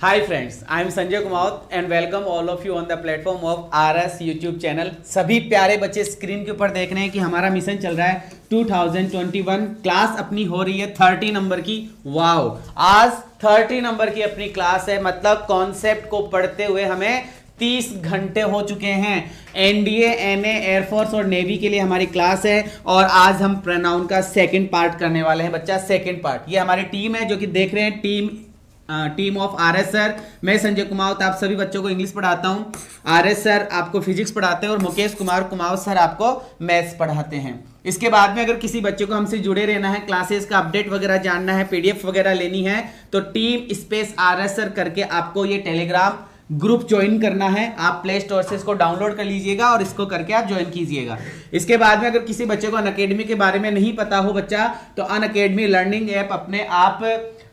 Hi friends, I am Sanjay Kumaut and welcome all of you on the platform of RS YouTube channel। सभी प्यारे बच्चे screen के ऊपर देख रहे हैं कि हमारा मिशन चल रहा है 2021 क्लास अपनी हो रही है 30 नंबर की। वाओ, आज 30 नंबर की अपनी क्लास है, मतलब कॉन्सेप्ट को पढ़ते हुए हमें 30 घंटे हो चुके हैं। एनडीए, एनए, एयरफोर्स और नेवी के लिए हमारी क्लास है और आज हम प्रोनाउन का सेकंड पार्ट करने वाले हैं। बच्चा सेकंड पार्ट, ये हमारी टीम है जो कि देख रहे हैं, टीम ऑफ आरएस सर। मैं संजय कुमावत आप सभी बच्चों को इंग्लिश पढ़ाता हूं, आरएस सर आपको फिजिक्स पढ़ाते हैं और मुकेश कुमार कुमावत सर आपको मैथ्स पढ़ाते हैं। इसके बाद में अगर किसी बच्चे को हमसे जुड़े रहना है, क्लासेस का अपडेट वगैरह जानना है, पीडीएफ वगैरह लेनी है, तो टीम स्पेस आरएस सर करके आपको ये टेलीग्राम ग्रुप ज्वाइन करना है। आप प्ले स्टोर से इसको डाउनलोड कर लीजिएगा और इसको करके आप ज्वाइन कीजिएगा। इसके बाद में अगर किसी बच्चे को अनअकैडमी के बारे में नहीं पता हो बच्चा, तो अनअकैडमी लर्निंग ऐप अपने आप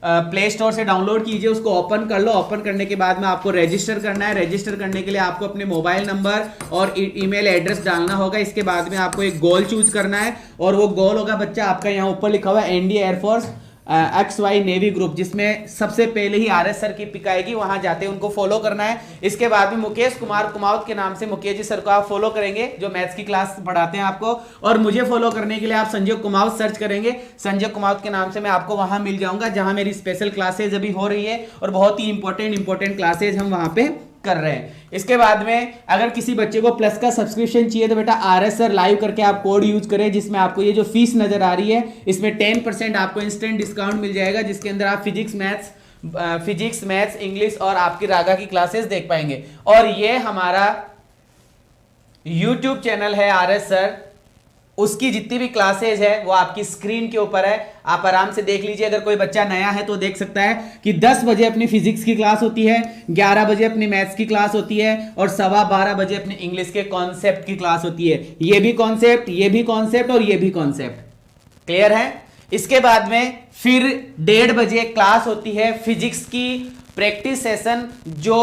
प्ले स्टोर से डाउनलोड कीजिए, उसको ओपन कर लो। ओपन करने के बाद में आपको रजिस्टर करना है। रजिस्टर करने के लिए आपको अपने मोबाइल नंबर और ईमेल एड्रेस डालना होगा। इसके बाद में आपको एक गोल चूज करना है और वो गोल होगा बच्चा आपका, यहाँ ऊपर लिखा हुआ है NDA air force XY navy group, जिसमें सबसे पहले ही आरएस सर की पिक आएगी, वहां जाते उनको फॉलो करना है। इसके बाद में मुकेश कुमार कुमावत के नाम से मुकेश जी सर को आप फॉलो करेंगे जो मैथ्स की क्लास पढ़ाते हैं आपको, और मुझे फॉलो करने के लिए आप संजय कुमावत सर्च करेंगे। संजय कुमावत के नाम से मैं आपको वहां मिल जाऊंगा जहां मेरी स्पेशल क्लासेज अभी हो रही है और बहुत ही इंपॉर्टेंट क्लासेज हम वहां पे कर रहे हैं। इसके बाद में अगर किसी बच्चे को प्लस का सब्सक्रिप्शन चाहिए तो बेटा आरएस सर लाइव करके आप कोड यूज करें, जिसमें आपको ये जो फीस नजर आ रही है इसमें 10% आपको इंस्टेंट डिस्काउंट मिल जाएगा, जिसके अंदर आप फिजिक्स मैथ्स इंग्लिश और आपकी रागा की क्लासेस देख पाएंगे। और ये हमारा यूट्यूब चैनल है आरएस सर, उसकी जितनी भी क्लासेज है वो आपकी स्क्रीन के ऊपर है, आप आराम से देख लीजिए। अगर कोई बच्चा नया है तो देख सकता है कि 10 बजे अपनी फिजिक्स की क्लास होती है, 11 बजे अपनी मैथ्स की क्लास होती है और 12:15 बजे अपने इंग्लिश के कॉन्सेप्ट की क्लास होती है। ये भी कॉन्सेप्ट, ये भी कॉन्सेप्ट और ये भी कॉन्सेप्ट। क्लियर है? इसके बाद में फिर 1:30 बजे क्लास होती है फिजिक्स की प्रैक्टिस सेशन, जो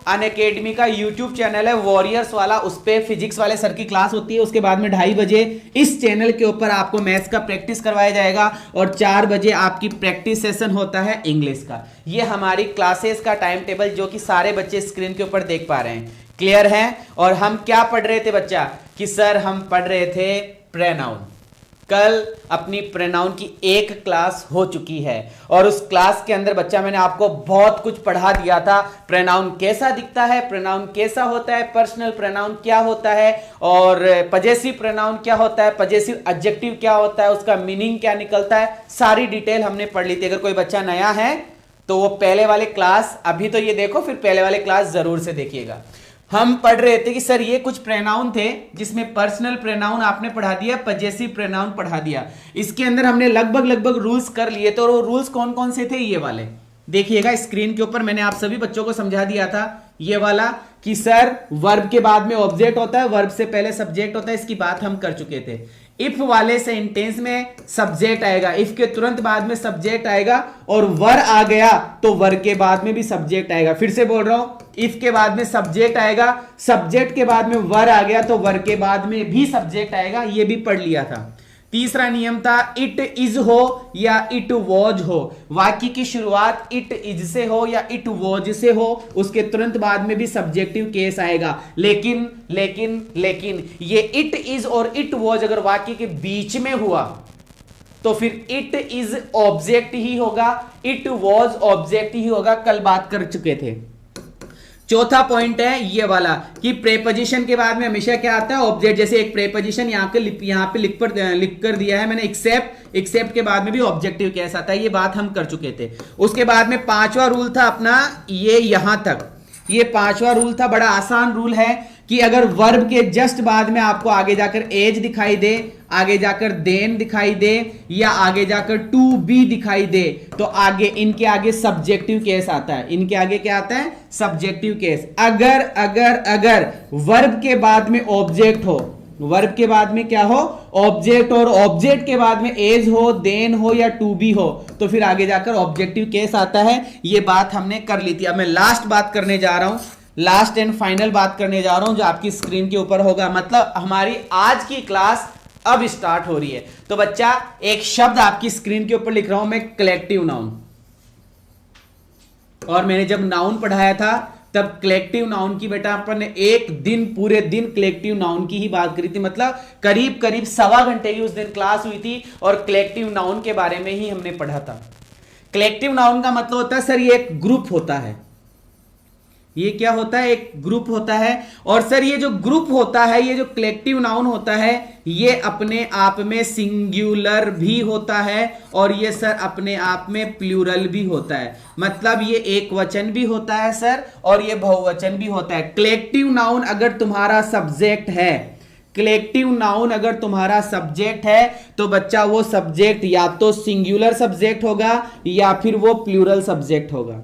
अनअकैडमी का यूट्यूब चैनल है वॉरियर्स वाला, उस पे फिजिक्स वाले सर की क्लास होती है। उसके बाद में 2:30 बजे इस चैनल के ऊपर आपको मैथ्स का प्रैक्टिस करवाया जाएगा और 4 बजे आपकी प्रैक्टिस सेशन होता है इंग्लिश का। ये हमारी क्लासेस का टाइम टेबल जो कि सारे बच्चे स्क्रीन के ऊपर देख पा रहे हैं। क्लियर है? और हम क्या पढ़ रहे थे बच्चा कि सर हम पढ़ रहे थे प्रोनाउन। कल अपनी प्रोनाउन की एक क्लास हो चुकी है और उस क्लास के अंदर बच्चा मैंने आपको बहुत कुछ पढ़ा दिया था। प्रोनाउन कैसा दिखता है, प्रोनाउन कैसा होता है, पर्सनल प्रोनाउन क्या होता है और पजेसिव प्रोनाउन क्या होता है, पजेसिव एडजेक्टिव क्या होता है, उसका मीनिंग क्या निकलता है, सारी डिटेल हमने पढ़ ली थी। अगर कोई बच्चा नया है तो वो पहले वाले क्लास अभी तो ये देखो, फिर पहले वाले क्लास जरूर से देखिएगा। हम पढ़ रहे थे कि सर ये कुछ प्रोनाउन थे जिसमें पर्सनल प्रोनाउन आपने पढ़ा दिया, पजेसिव प्रोनाउन पढ़ा दिया। इसके अंदर हमने लगभग रूल्स कर लिए थे और वो रूल्स कौन कौन से थे ये वाले देखिएगा स्क्रीन के ऊपर। मैंने आप सभी बच्चों को समझा दिया था ये वाला कि सर वर्ब के बाद में ऑब्जेक्ट होता है, वर्ब से पहले सब्जेक्ट होता है, इसकी बात हम कर चुके थे। इफ वाले सेंटेंस में सब्जेक्ट आएगा, इफ के तुरंत बाद में सब्जेक्ट आएगा और वर आ गया तो वर के बाद में भी सब्जेक्ट आएगा। फिर से बोल रहा हूं, इफ के बाद में सब्जेक्ट आएगा, सब्जेक्ट के बाद में वर आ गया तो वर के बाद में भी सब्जेक्ट आएगा, ये भी पढ़ लिया था। तीसरा नियम था इट इज हो या इट वॉज हो। वाक्य की शुरुआत इट इज से हो या इट वॉज से हो, उसके तुरंत बाद में भी सब्जेक्टिव केस आएगा। लेकिन ये इट इज और इट वॉज अगर वाक्य के बीच में हुआ तो फिर इट इज ऑब्जेक्ट ही होगा, इट वॉज ऑब्जेक्ट ही होगा। कल बात कर चुके थे। चौथा पॉइंट है ये वाला कि प्रेपोजिशन के बाद में हमेशा क्या आता है, ऑब्जेक्ट। जैसे एक प्रेपोजिशन यहाँ पे लिख कर दिया है मैंने, एक्सेप्ट के बाद में भी ऑब्जेक्टिव केस आता है, ये बात हम कर चुके थे। उसके बाद में 5वां रूल था अपना ये यहां तक, ये 5वां रूल था, बड़ा आसान रूल है कि अगर वर्ब के जस्ट बाद में आपको आगे जाकर एज दिखाई दे, आगे जाकर देन दिखाई दे या आगे जाकर टू बी दिखाई दे तो आगे इनके आगे सब्जेक्टिव केस आता है। इनके आगे क्या आता है? Subjective case. अगर वर्ब के बाद में ऑब्जेक्ट हो, वर्ब के बाद में क्या हो? ऑब्जेक्ट, और ऑब्जेक्ट के बाद में एज हो, देन हो या टू बी हो तो फिर आगे जाकर ऑब्जेक्टिव केस आता है। ये बात हमने कर ली थी। अब मैं लास्ट बात करने जा रहा हूं, लास्ट एंड फाइनल बात करने जा रहा हूं जो आपकी स्क्रीन के ऊपर होगा। मतलब हमारी आज की क्लास अब स्टार्ट हो रही है। तो बच्चा एक शब्द आपकी स्क्रीन के ऊपर लिख रहा हूं मैं, कलेक्टिव नाउन। और मैंने जब नाउन पढ़ाया था तब कलेक्टिव नाउन की बेटा अपन ने एक दिन पूरे दिन कलेक्टिव नाउन की ही बात करी थी, मतलब करीब करीब 1.25 घंटे की उस दिन क्लास हुई थी और कलेक्टिव नाउन के बारे में ही हमने पढ़ा था। कलेक्टिव नाउन का मतलब होता है सर ये एक ग्रुप होता है, ये क्या होता है, एक ग्रुप होता है। और सर ये जो ग्रुप होता है, ये जो कलेक्टिव नाउन होता है, ये अपने आप में सिंगुलर भी होता है और ये सर अपने आप में प्लूरल भी होता है, मतलब ये एक वचन भी होता है सर और ये बहुवचन भी होता है। कलेक्टिव नाउन अगर तुम्हारा सब्जेक्ट है, कलेक्टिव नाउन अगर तुम्हारा सब्जेक्ट है तो बच्चा वो सब्जेक्ट या तो सिंगुलर सब्जेक्ट होगा या फिर वो प्लूरल सब्जेक्ट होगा।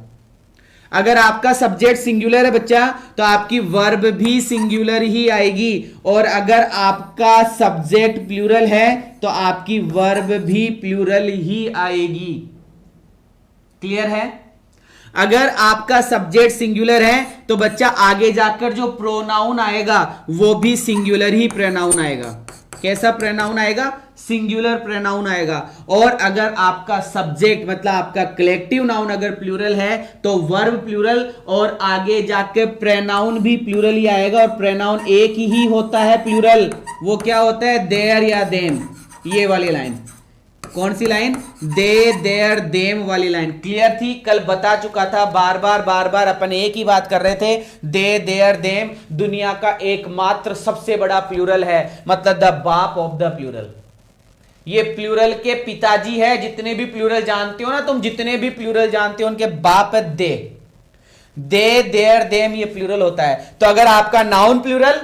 अगर आपका सब्जेक्ट सिंगुलर है बच्चा तो आपकी वर्ब भी सिंगुलर ही आएगी, और अगर आपका सब्जेक्ट प्लूरल है तो आपकी वर्ब भी प्लूरल ही आएगी। क्लियर है? अगर आपका सब्जेक्ट सिंगुलर है तो बच्चा आगे जाकर जो प्रोनाउन आएगा वो भी सिंगुलर ही प्रोनाउन आएगा। कैसा प्रोनाउन आएगा? सिंगुलर प्रोनाउन आएगा। और अगर आपका सब्जेक्ट मतलब आपका कलेक्टिव नाउन अगर प्लूरल है तो वर्ब प्लूरल और आगे जाके प्रोनाउन भी प्लूरल ही आएगा, और प्रोनाउन एक ही होता है प्लूरल, वो क्या होता है? देयर या देम। ये वाली लाइन कौन सी लाइन? दे देयर देम वाली लाइन। क्लियर थी? कल बता चुका था, बार बार अपन एक ही बात कर रहे थे। दे देयर देम दुनिया का एकमात्र सबसे बड़ा प्लूरल है, मतलब द बाप ऑफ द प्लूरल। ये प्लूरल के पिताजी है। जितने भी प्लूरल जानते हो ना तुम, जितने भी प्लूरल जानते हो उनके बाप है दे। दे देयर देम ये प्लूरल होता है। तो अगर आपका नाउन प्लूरल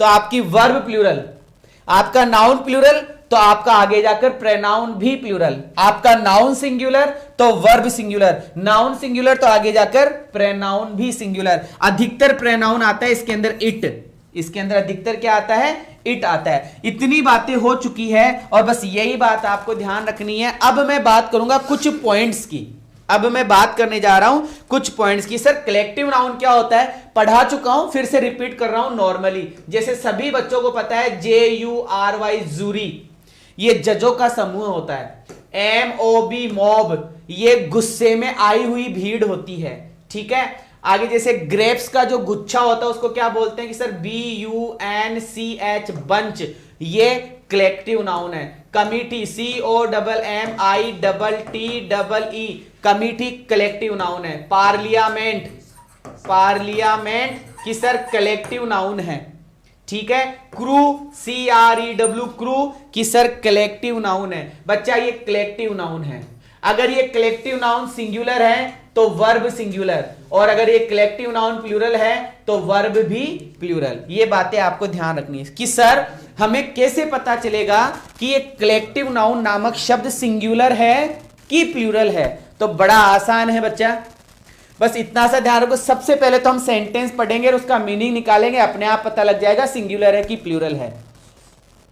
तो आपकी वर्ब प्लूरल, आपका नाउन प्लूरल तो आपका आगे जाकर प्रोनाउन भी प्लूरल। आपका नाउन सिंगुलर तो वर्ब सिंगुलर, नाउन सिंगुलर तो आगे जाकर प्रोनाउन भी सिंगुलर। अधिकतर प्रोनाउन आता है इसके अंदर इट, इसके अंदर अधिकतर क्या आता है? इट आता है। इतनी बातें हो चुकी है और बस यही बात आपको ध्यान रखनी है। अब मैं बात करूंगा कुछ पॉइंट्स की। अब मैं बात करने जा रहा हूं कुछ पॉइंट्स की। सर कलेक्टिव नाउन क्या होता है? पढ़ा चुका हूं, फिर से रिपीट कर रहा हूं नॉर्मली, जैसे सभी बच्चों को पता है JURY जूरी, ये जजों का समूह होता है। MOB मॉब, ये गुस्से में आई हुई भीड़ होती है। ठीक है? आगे जैसे ग्रेप्स का जो गुच्छा होता है उसको क्या बोलते हैं कि सर BUNCH बंच, ये कलेक्टिव नाउन है। Committee COMMITTEE committee collective noun है। पार्लियामेंट, पार्लियामेंट की सर कलेक्टिव नाउन है। ठीक है? क्रू CREW क्रू की सर कलेक्टिव नाउन है। बच्चा ये कलेक्टिव नाउन है। अगर ये कलेक्टिव नाउन सिंगुलर है तो वर्ब सिंगुलर, और अगर ये कलेक्टिव नाउन प्लूरल है तो वर्ब भी प्लूरल। ये बातें आपको ध्यान रखनी है कि सर हमें कैसे पता चलेगा कि ये कलेक्टिव नाउन नामक शब्द सिंगुलर है कि प्लूरल है। तो बड़ा आसान है बच्चा, बस इतना सा ध्यान रखो। सबसे पहले तो हम सेंटेंस पढ़ेंगे और उसका मीनिंग निकालेंगे, अपने आप पता लग जाएगा सिंगुलर है कि प्लूरल है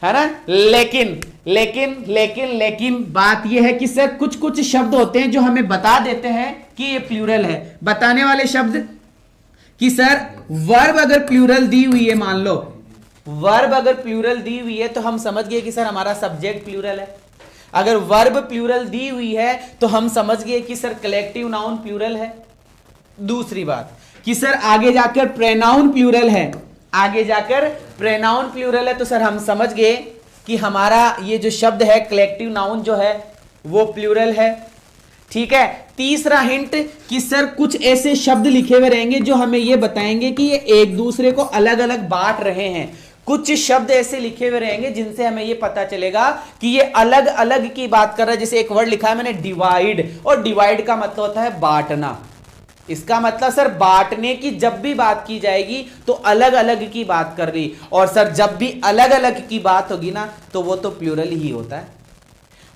ना? लेकिन लेकिन लेकिन लेकिन बात यह है कि सर कुछ कुछ शब्द होते हैं जो हमें बता देते हैं कि ये प्लूरल है। बताने वाले शब्द कि सर वर्ब अगर प्लूरल दी हुई है, मान लो वर्ब अगर प्लूरल दी हुई है तो हम समझ गए कि सर हमारा सब्जेक्ट प्लूरल है। अगर वर्ब प्लूरल दी हुई है तो हम समझ गए कि सर कलेक्टिव नाउन प्लूरल है। दूसरी बात कि सर आगे जाकर प्रोनाउन प्लूरल है, आगे जाकर प्रोनाउन प्लूरल है तो सर हम समझ गए कि हमारा ये जो शब्द है कलेक्टिव नाउन जो है वो प्लूरल है। ठीक है? तीसरा हिंट कि सर कुछ ऐसे शब्द लिखे हुए रहेंगे जो हमें ये बताएंगे कि ये एक दूसरे को अलग अलग बांट रहे हैं। कुछ शब्द ऐसे लिखे हुए रहेंगे जिनसे हमें ये पता चलेगा कि ये अलग अलग की बात कर रहा है। जैसे एक वर्ड लिखा है मैंने डिवाइड, और डिवाइड का मतलब होता है बांटना। इसका मतलब सर बांटने की जब भी बात की जाएगी तो अलग अलग की बात कर रही, और सर जब भी अलग अलग की बात होगी ना तो वो तो प्लूरल ही होता है।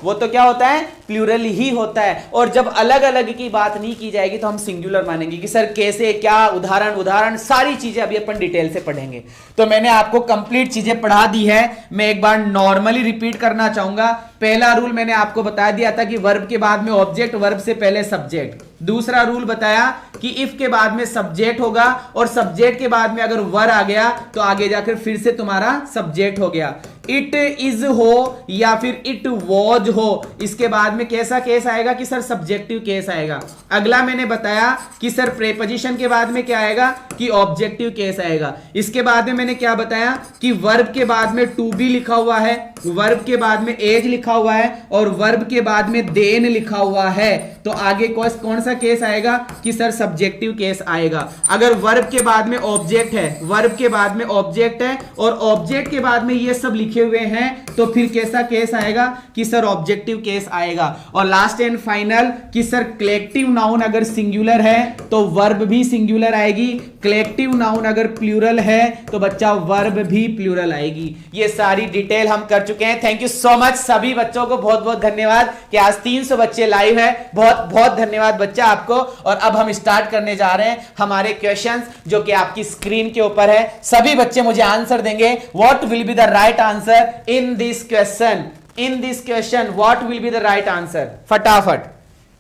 वो तो क्या होता है? प्लूरल ही होता है। और जब अलग अलग की बात नहीं की जाएगी तो हम सिंगुलर मानेंगे कि सर कैसे, क्या, उदाहरण सारी चीजें अभी अपन डिटेल से पढ़ेंगे। तो मैंने आपको कंप्लीट चीजें पढ़ा दी है। मैं एक बार नॉर्मली रिपीट करना चाहूंगा। पहला रूल मैंने आपको बता दिया था कि वर्ब के बाद में ऑब्जेक्ट, वर्ब से पहले सब्जेक्ट। दूसरा रूल बताया कि इफ के बाद में सब्जेक्ट होगा और सब्जेक्ट के बाद में अगर वर आ गया तो आगे जाकर फिर से तुम्हारा सब्जेक्ट हो गया। इट इज हो या फिर इट वॉज हो, इसके बाद में कैसा केस आएगा कि सर सब्जेक्टिव केस आएगा। अगला मैंने बताया कि सर प्रेपोजिशन के बाद में क्या आएगा कि ऑब्जेक्टिव केस आएगा। इसके बाद में मैंने क्या बताया कि वर्ब के बाद में टू बी लिखा हुआ है, वर्ब के बाद में एज लिखा हुआ है और वर्ब के बाद में देन लिखा हुआ है, तो आगे कौन सा केस आएगा कि सर सब्जेक्टिव केस आएगा। अगर वर्ब के बाद में ऑब्जेक्ट है, वर्ब के बाद में ऑब्जेक्ट है और ऑब्जेक्ट के बाद में ये सब लिखे हुए हैं तो फिर कैसा केस आएगा कि सर ऑब्जेक्टिव केस आएगा। और लास्ट एंड फाइनल कि सर कलेक्टिव नाउन अगर सिंगुलर है तो वर्ब भी सिंगुलर आएगी, कलेक्टिव नाउन अगर प्लूरल है तो बच्चा वर्ब भी प्लूरल आएगी। ये सारी डिटेल हम कर चुके हैं। थैंक यू सो मच सभी बच्चों को, बहुत बहुत धन्यवाद कि आज 300 बच्चे लाइव है, बहुत बहुत धन्यवाद बच्चा आपको। और अब हम स्टार्ट करने जा रहे हैं हमारे क्वेश्चंस जो कि आपकी स्क्रीन के ऊपर है। सभी बच्चे मुझे आंसर देंगे what will be the right answer in this question. In this question what will be the right answer, फटाफट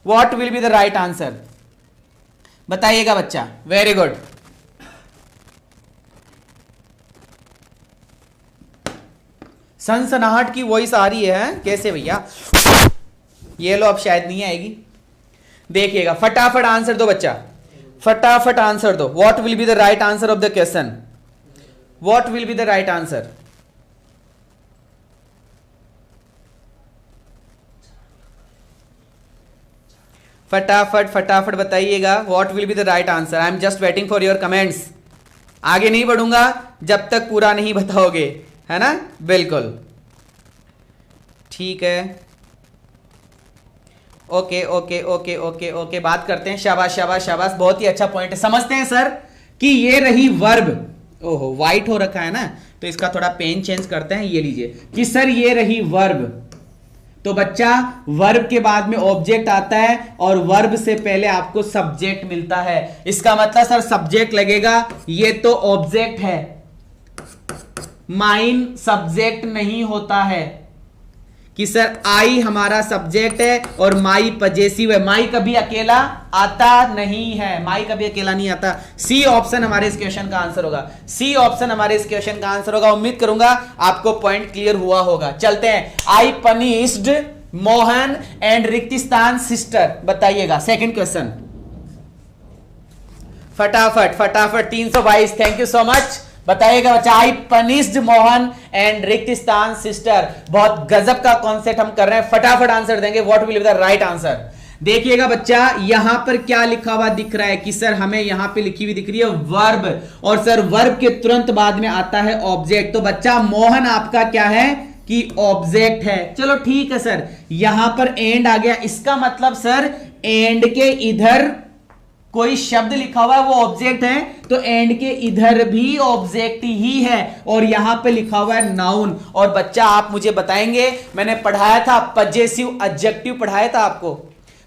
what will be the right answer बताइएगा बच्चा। वेरी गुड, सनसनाहट की वॉइस आ रही है कैसे भैया, ये लो अब शायद नहीं आएगी, देखिएगा फटाफट आंसर दो बच्चा, फटाफट आंसर दो। What will be the right answer of the question, what will be the right answer. फटाफट फटाफट बताइएगा what will be the right answer. I am just waiting for your comments. आगे नहीं बढ़ूंगा जब तक पूरा नहीं बताओगे, है ना, बिल्कुल ठीक है। Okay okay okay okay okay, बात करते हैं। शाबाश शाबाश शाबाश, बहुत ही अच्छा पॉइंट है। समझते हैं सर कि ये रही वर्ब, ओहो वाइट हो रखा है ना, तो इसका थोड़ा पेन चेंज करते हैं। ये लीजिए कि सर ये रही वर्ब, तो बच्चा वर्ब के बाद में ऑब्जेक्ट आता है और वर्ब से पहले आपको सब्जेक्ट मिलता है। इसका मतलब सर सब्जेक्ट लगेगा, ये तो ऑब्जेक्ट है, माइन सब्जेक्ट नहीं होता है कि सर आई हमारा सब्जेक्ट है और माई पजेसिव है। माई कभी अकेला आता नहीं है, माई कभी अकेला नहीं आता। सी ऑप्शन हमारे इस क्वेश्चन का आंसर होगा, सी ऑप्शन हमारे इस क्वेश्चन का आंसर होगा। उम्मीद करूंगा आपको पॉइंट क्लियर हुआ होगा। चलते हैं, आई पनिश्ड मोहन एंड रिक्तिस्तान सिस्टर, बताइएगा सेकंड क्वेश्चन। फटाफट फटाफट 322, थैंक यू सो मच, बताइएगा बच्चा। आई पनिश्ड मोहन एंड रिक्तिस्तान सिस्टर, बहुत गजब का कॉन्सेप्ट हम कर रहे हैं। फटाफट आंसर देंगे what will be the right answer. देखिएगा बच्चा यहां पर क्या लिखा हुआ दिख रहा है कि सर हमें यहां पे लिखी हुई दिख रही है वर्ब, और सर वर्ब के तुरंत बाद में आता है ऑब्जेक्ट। तो बच्चा मोहन आपका क्या है कि ऑब्जेक्ट है। चलो ठीक है सर, यहां पर एंड आ गया, इसका मतलब सर एंड के इधर कोई शब्द लिखा हुआ है वो ऑब्जेक्ट है, तो एंड के इधर भी ऑब्जेक्ट ही है और यहां पे लिखा हुआ है नाउन। और बच्चा आप मुझे बताएंगे, मैंने पढ़ाया था पजेसिव एडजेक्टिव, पढ़ाया था आपको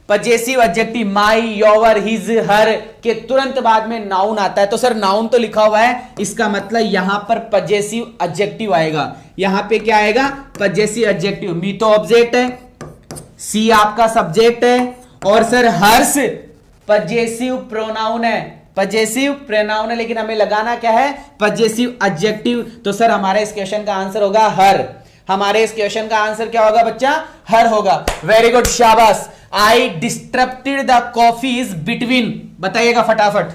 possessive adjective, my your his her के तुरंत बाद में नाउन आता है। तो सर नाउन तो लिखा हुआ है, इसका मतलब यहां पर पजेसिव एडजेक्टिव आएगा। यहां पे क्या आएगा, पजेसिव एडजेक्टिव। मी तो ऑब्जेक्ट है, सी आपका सब्जेक्ट है और सर हर्ष पजेसिव प्रोनाउन है, पजेसिव प्रोनाउन है, लेकिन हमें लगाना क्या है पजेसिव एडजेक्टिव। तो सर हमारे इस क्वेश्चन का आंसर होगा हर। हमारे इस क्वेश्चन का आंसर क्या होगा बच्चा, हर होगा। वेरी गुड, शाबाश। आई डिस्ट्रप्टेड द कॉफीज बिटवीन, बताइएगा फटाफट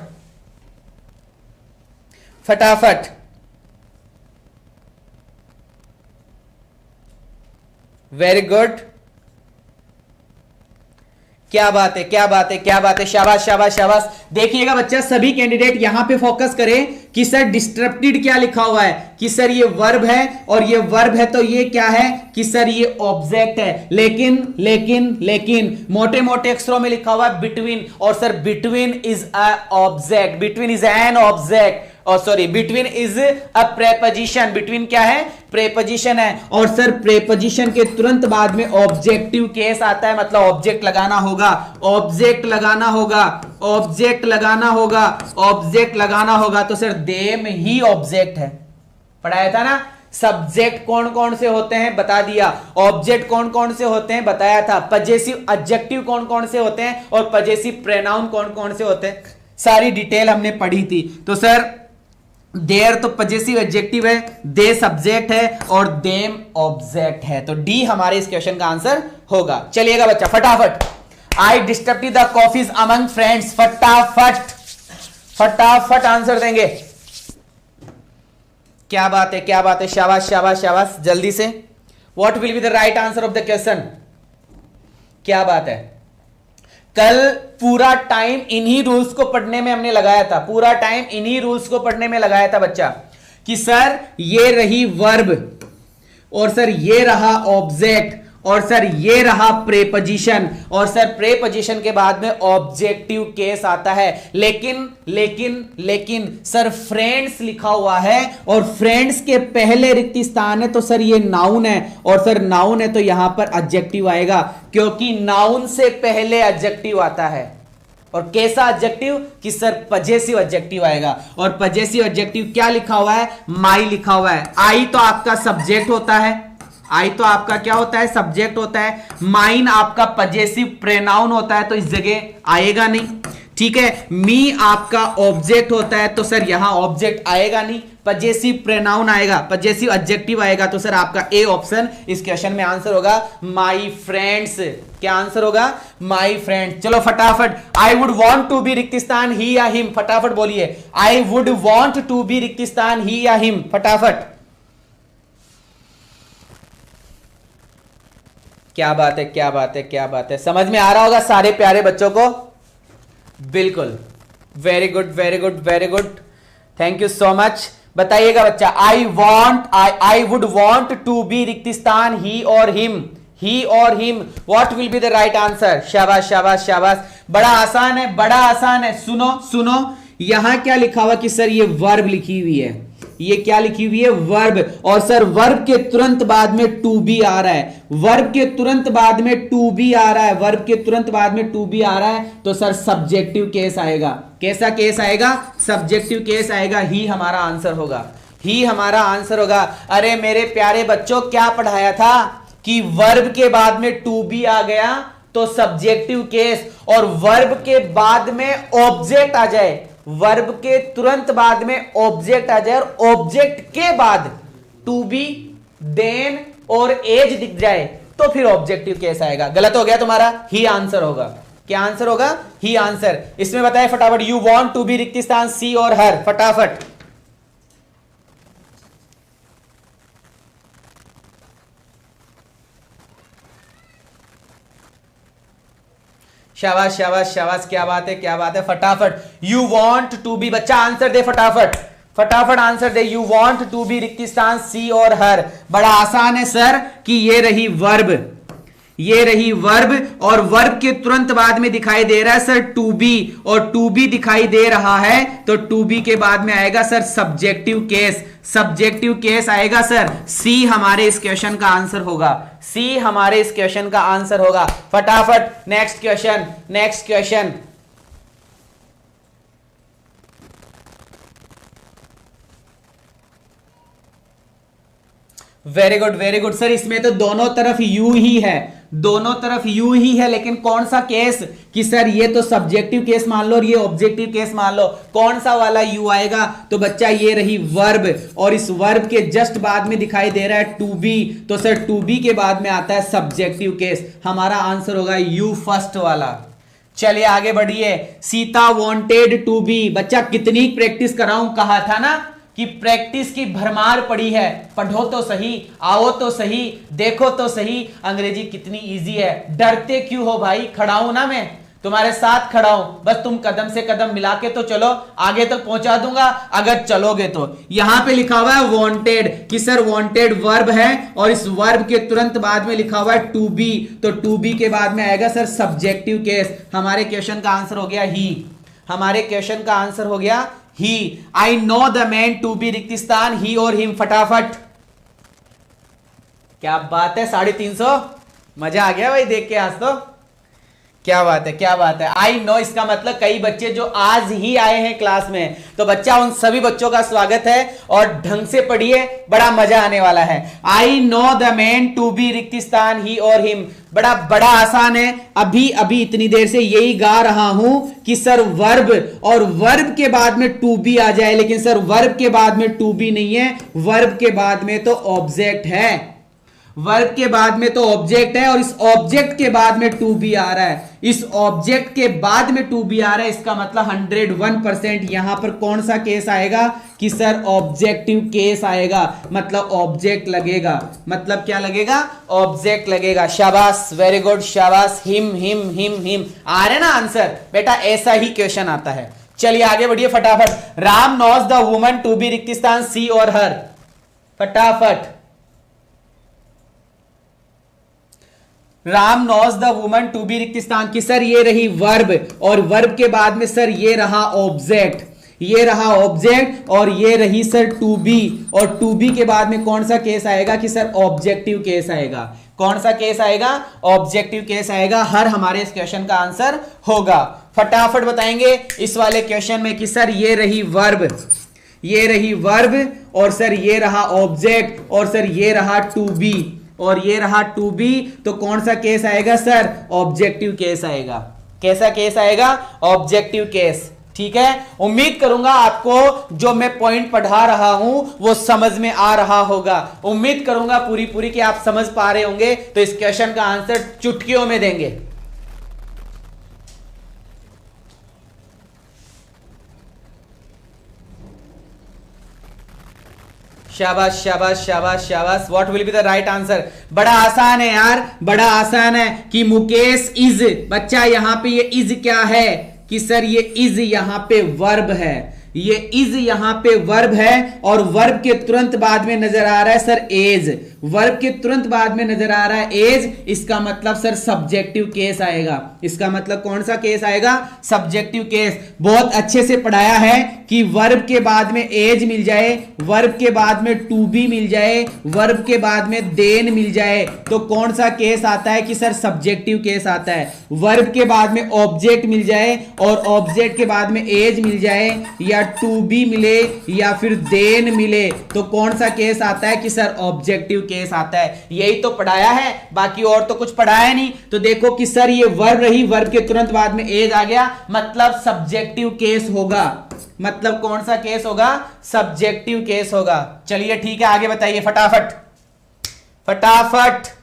फटाफट। वेरी गुड, क्या बात है क्या बात है क्या बात है, शाबाश शाबाश शाबाश। देखिएगा बच्चा सभी कैंडिडेट यहां पे फोकस करें कि सर डिस्ट्रप्टेड क्या लिखा हुआ है कि सर ये वर्ब है और ये वर्ब है तो ये क्या है कि सर ये ऑब्जेक्ट है। लेकिन लेकिन लेकिन मोटे मोटे अक्षरों में लिखा हुआ है बिटवीन, और sir between is a object, between is an object, और sorry between is a preposition. Between क्या है, प्रेपोजिशन है, और सर प्रेपोजिशन के तुरंत बाद में ऑब्जेक्टिव केस आता है, मतलब ऑब्जेक्ट लगाना होगा, ऑब्जेक्ट लगाना होगा, ऑब्जेक्ट लगाना होगा, ऑब्जेक्ट लगाना होगा। तो सर देम ही ऑब्जेक्ट है, पढ़ाया था ना। सब्जेक्ट कौन कौन से होते हैं बता दिया, ऑब्जेक्ट कौन कौन से होते हैं बताया था, पजेसिव एडजेक्टिव कौन कौन से होते हैं और पजेसिव प्रोनाउन कौन कौन से होते हैं, सारी डिटेल हमने पढ़ी थी। तो सर देयर तो पजेसिव एडजेक्टिव है, दे सब्जेक्ट है और देम ऑब्जेक्ट है, तो डी हमारे इस क्वेश्चन का आंसर होगा। चलिएगा बच्चा फटाफट, I distribute the coffees among friends, फटाफट फटाफट आंसर देंगे। क्या बात है, क्या बात है, शाबाश शाबाश शाबाश, जल्दी से। What will be the right answer of the question? क्या बात है, कल पूरा टाइम इन्हीं रूल्स को पढ़ने में हमने लगाया था, पूरा टाइम इन्हीं रूल्स को पढ़ने में लगाया था बच्चा, कि सर ये रही वर्ब और सर ये रहा ऑब्जेक्ट और सर ये रहा प्रेपोजिशन और सर प्रेपोजिशन के बाद में ऑब्जेक्टिव केस आता है। लेकिन लेकिन लेकिन सर फ्रेंड्स लिखा हुआ है और फ्रेंड्स के पहले रिक्त स्थान है, तो सर ये नाउन है और सर नाउन है तो यहां पर एडजेक्टिव आएगा, क्योंकि नाउन से पहले एडजेक्टिव आता है। और कैसा एडजेक्टिव? कि सर पजेसिव एडजेक्टिव आएगा। और पजेसिव एडजेक्टिव क्या लिखा हुआ है? माई लिखा हुआ है। आई तो आपका सब्जेक्ट होता है, आई तो आपका क्या होता है? सब्जेक्ट होता है। माइन आपका पजेसिव प्रोनाउन होता है, तो इस जगह आएगा नहीं, ठीक है। मी आपका ऑब्जेक्ट होता है, तो सर यहां ऑब्जेक्ट आएगा नहीं, पजेसिव प्रोनाउन आएगा, पजेसिव एडजेक्टिव आएगा, तो सर आपका ए ऑप्शन इस क्वेश्चन में आंसर होगा माई फ्रेंड्स। क्या आंसर होगा? My friends. चलो फटाफट, I would want to be रिक्त स्थान ही या हिम, फटाफट बोलिए, I would want to be रिक्त स्थान ही या हिम, फटाफट। क्या बात है, क्या बात है, क्या बात है, समझ में आ रहा होगा सारे प्यारे बच्चों को? बिल्कुल, very good very good very good, thank you so much. बताइएगा बच्चा, I would want to be रिक्त स्थान ही और हिम, ही और him, what will be the right answer? शाबाश शाबाश शाबाश, बड़ा आसान है, बड़ा आसान है। सुनो सुनो, यहां क्या लिखा हुआ कि सर ये वर्ब लिखी हुई है, ये क्या लिखी हुई है? वर्ब। और सर वर्ब के तुरंत बाद में टू बी आ रहा है, वर्ब के तुरंत बाद में टू बी आ रहा है, वर्ब के तुरंत बाद में टू बी आ रहा है, तो सर सब्जेक्टिव केस आएगा। कैसा केस आएगा? सब्जेक्टिव केस आएगा, ही हमारा आंसर होगा, ही हमारा आंसर होगा। अरे मेरे प्यारे बच्चों, क्या पढ़ाया था कि वर्ब के बाद में टू बी आ गया तो सब्जेक्टिव केस, और वर्ब के बाद में ऑब्जेक्ट आ जाए, वर्ब के तुरंत बाद में ऑब्जेक्ट आ जाए और ऑब्जेक्ट के बाद टू बी, देन और एज दिख जाए, तो फिर ऑब्जेक्टिव केस आएगा। गलत हो गया तुम्हारा, ही आंसर होगा। क्या आंसर होगा? ही आंसर। इसमें बताए फटाफट, यू वांट टू बी रिक्त स्थान सी और हर, फटाफट। शाबाश शाबाश शाबाश, क्या बात है, क्या बात है, फटाफट। यू वांट टू बी, बच्चा आंसर दे फटाफट, फटाफट आंसर दे। यू वांट टू बी रिक्त स्थान सी और हर, बड़ा आसान है सर, कि ये रही वर्ब, ये रही वर्ब और वर्ब के तुरंत बाद में दिखाई दे रहा है सर टू बी, और टू बी दिखाई दे रहा है तो टू बी के बाद में आएगा sir subjective case, subjective case आएगा सर। सी हमारे इस क्वेश्चन का आंसर होगा, सी हमारे इस क्वेश्चन का आंसर होगा। फटाफट next question, next question. Very good very good sir, इसमें तो दोनों तरफ यू ही है, दोनों तरफ यू ही है, लेकिन कौन सा केस? कि सर ये तो सब्जेक्टिव केस मान लो और ये ऑब्जेक्टिव केस मान लो, कौन सा वाला यू आएगा? तो बच्चा ये रही वर्ब, और इस वर्ब के जस्ट बाद में दिखाई दे रहा है टू बी, तो सर टू बी के बाद में आता है सब्जेक्टिव केस, हमारा आंसर होगा यू फर्स्ट वाला। चलिए आगे बढ़िए। सीता वांटेड टू बी, बच्चा कितनी प्रैक्टिस कराऊं, कहा था ना कि प्रैक्टिस की भरमार पड़ी है, पढ़ो तो सही, आओ तो सही, देखो तो सही। अंग्रेजी कितनी इजी है, डरते क्यों हो भाई? खड़ा हूं ना, मैं तुम्हारे साथ खड़ा हूं, बस तुम कदम से कदम मिला के तो चलो, आगे तक पहुंचा दूंगा अगर चलोगे तो। यहां पे लिखा हुआ है वांटेड, कि सर वांटेड वर्ब है और इस वर्ब के तुरंत बाद में लिखा हुआ है टू बी, तो टू बी के बाद में आएगा सर सब्जेक्टिव केस। हमारे क्वेश्चन का आंसर हो गया ही, हमारे क्वेश्चन का आंसर हो गया ही। I know the man to be रिक्त स्थान ही और हिम, फटाफट। क्या बात है, 350, मजा आ गया भाई देख के आज तो। क्या बात है, क्या बात है। आई नो इसका मतलब कई बच्चे जो आज ही आए हैं क्लास में, तो बच्चा उन सभी बच्चों का स्वागत है और ढंग से पढ़िए, बड़ा मजा आने वाला है। I know the man to be रिक्त स्थान ही और हिम, बड़ा बड़ा आसान है। अभी अभी इतनी देर से यही गा रहा हूं कि सर वर्ब और वर्ब के बाद में टू बी आ जाए, लेकिन सर वर्ब के बाद में टू बी नहीं है, वर्ब के बाद में तो ऑब्जेक्ट है, वर्ब के बाद में तो ऑब्जेक्ट है और इस ऑब्जेक्ट के बाद में टू बी आ रहा है, इस ऑब्जेक्ट के बाद में टू बी आ रहा है। इसका मतलब 101% यहां पर कौन सा केस आएगा कि सर ऑब्जेक्टिव केस आएगा, मतलब ऑब्जेक्ट लगेगा, मतलब क्या लगेगा, ऑब्जेक्ट लगेगा। शाबाश, वेरी गुड, शाबाश। हिम हिम हिम हिम आ रहे ना आंसर बेटा, ऐसा ही क्वेश्चन आता है। चलिए आगे बढ़िए फटाफट। Ram knows the woman to be रिक्त स्थान सी और हर, फटाफट। Ram knows the woman to be रिक्त स्थान की सर ये रही वर्ब और वर्ब के बाद में सर ये रहा ऑब्जेक्ट, ये रहा ऑब्जेक्ट और ये रही सर टू बी, और टू बी के बाद में कौन सा केस आएगा कि सर ऑब्जेक्टिव केस आएगा। कौन सा केस आएगा, ऑब्जेक्टिव केस आएगा। हर हमारे इस क्वेश्चन का आंसर होगा। फटाफट बताएंगे इस वाले क्वेश्चन में कि सर ये रही वर्ब, ये रही वर्ब और सर ये रहा ऑब्जेक्ट और सर ये रहा टू बी और ये रहा टू बी, तो कौन सा केस आएगा सर, ऑब्जेक्टिव केस आएगा। कैसा केस आएगा, ऑब्जेक्टिव केस। ठीक है, उम्मीद करूंगा आपको जो मैं पॉइंट पढ़ा रहा हूं वो समझ में आ रहा होगा। उम्मीद करूंगा पूरी पूरी कि आप समझ पा रहे होंगे, तो इस क्वेश्चन का आंसर चुटकियों में देंगे। शाबाश शाबाश शाबाश शाबाश। What will be the right answer. बड़ा आसान है यार, बड़ा आसान है कि मुकेश इज, बच्चा यहां पे ये इज क्या है कि सर ये इज यहां पे वर्ब है, ये इज यहां पे वर्ब है और वर्ब के तुरंत बाद में नजर आ रहा है सर एज, वर्ब के तुरंत बाद में नजर आ रहा है एज। इसका मतलब सर सब्जेक्टिव केस आएगा। इसका मतलब कौन सा केस आएगा, सब्जेक्टिव केस। बहुत अच्छे से पढ़ाया है कि वर्ब के बाद में एज मिल जाए, वर्ब के बाद में टू बी मिल जाए, वर्ब के बाद में देन मिल जाए, तो कौन सा केस आता है कि सर सब्जेक्टिव केस आता है। वर्ब के बाद में ऑब्जेक्ट मिल जाए और ऑब्जेक्ट के बाद में एज मिल जाए या टू बी मिले या फिर देन मिले, तो कौन सा केस आता है कि सर ऑब्जेक्टिव केस आता है। यही तो पढ़ाया है, बाकी और तो कुछ पढ़ाया नहीं। तो देखो कि सर ये वर्ब रही, वर्ब के तुरंत बाद में एज आ गया, मतलब सब्जेक्टिव केस होगा। मतलब कौन सा केस होगा, सब्जेक्टिव केस होगा। चलिए ठीक है, आगे बताइए फटाफट फटाफट।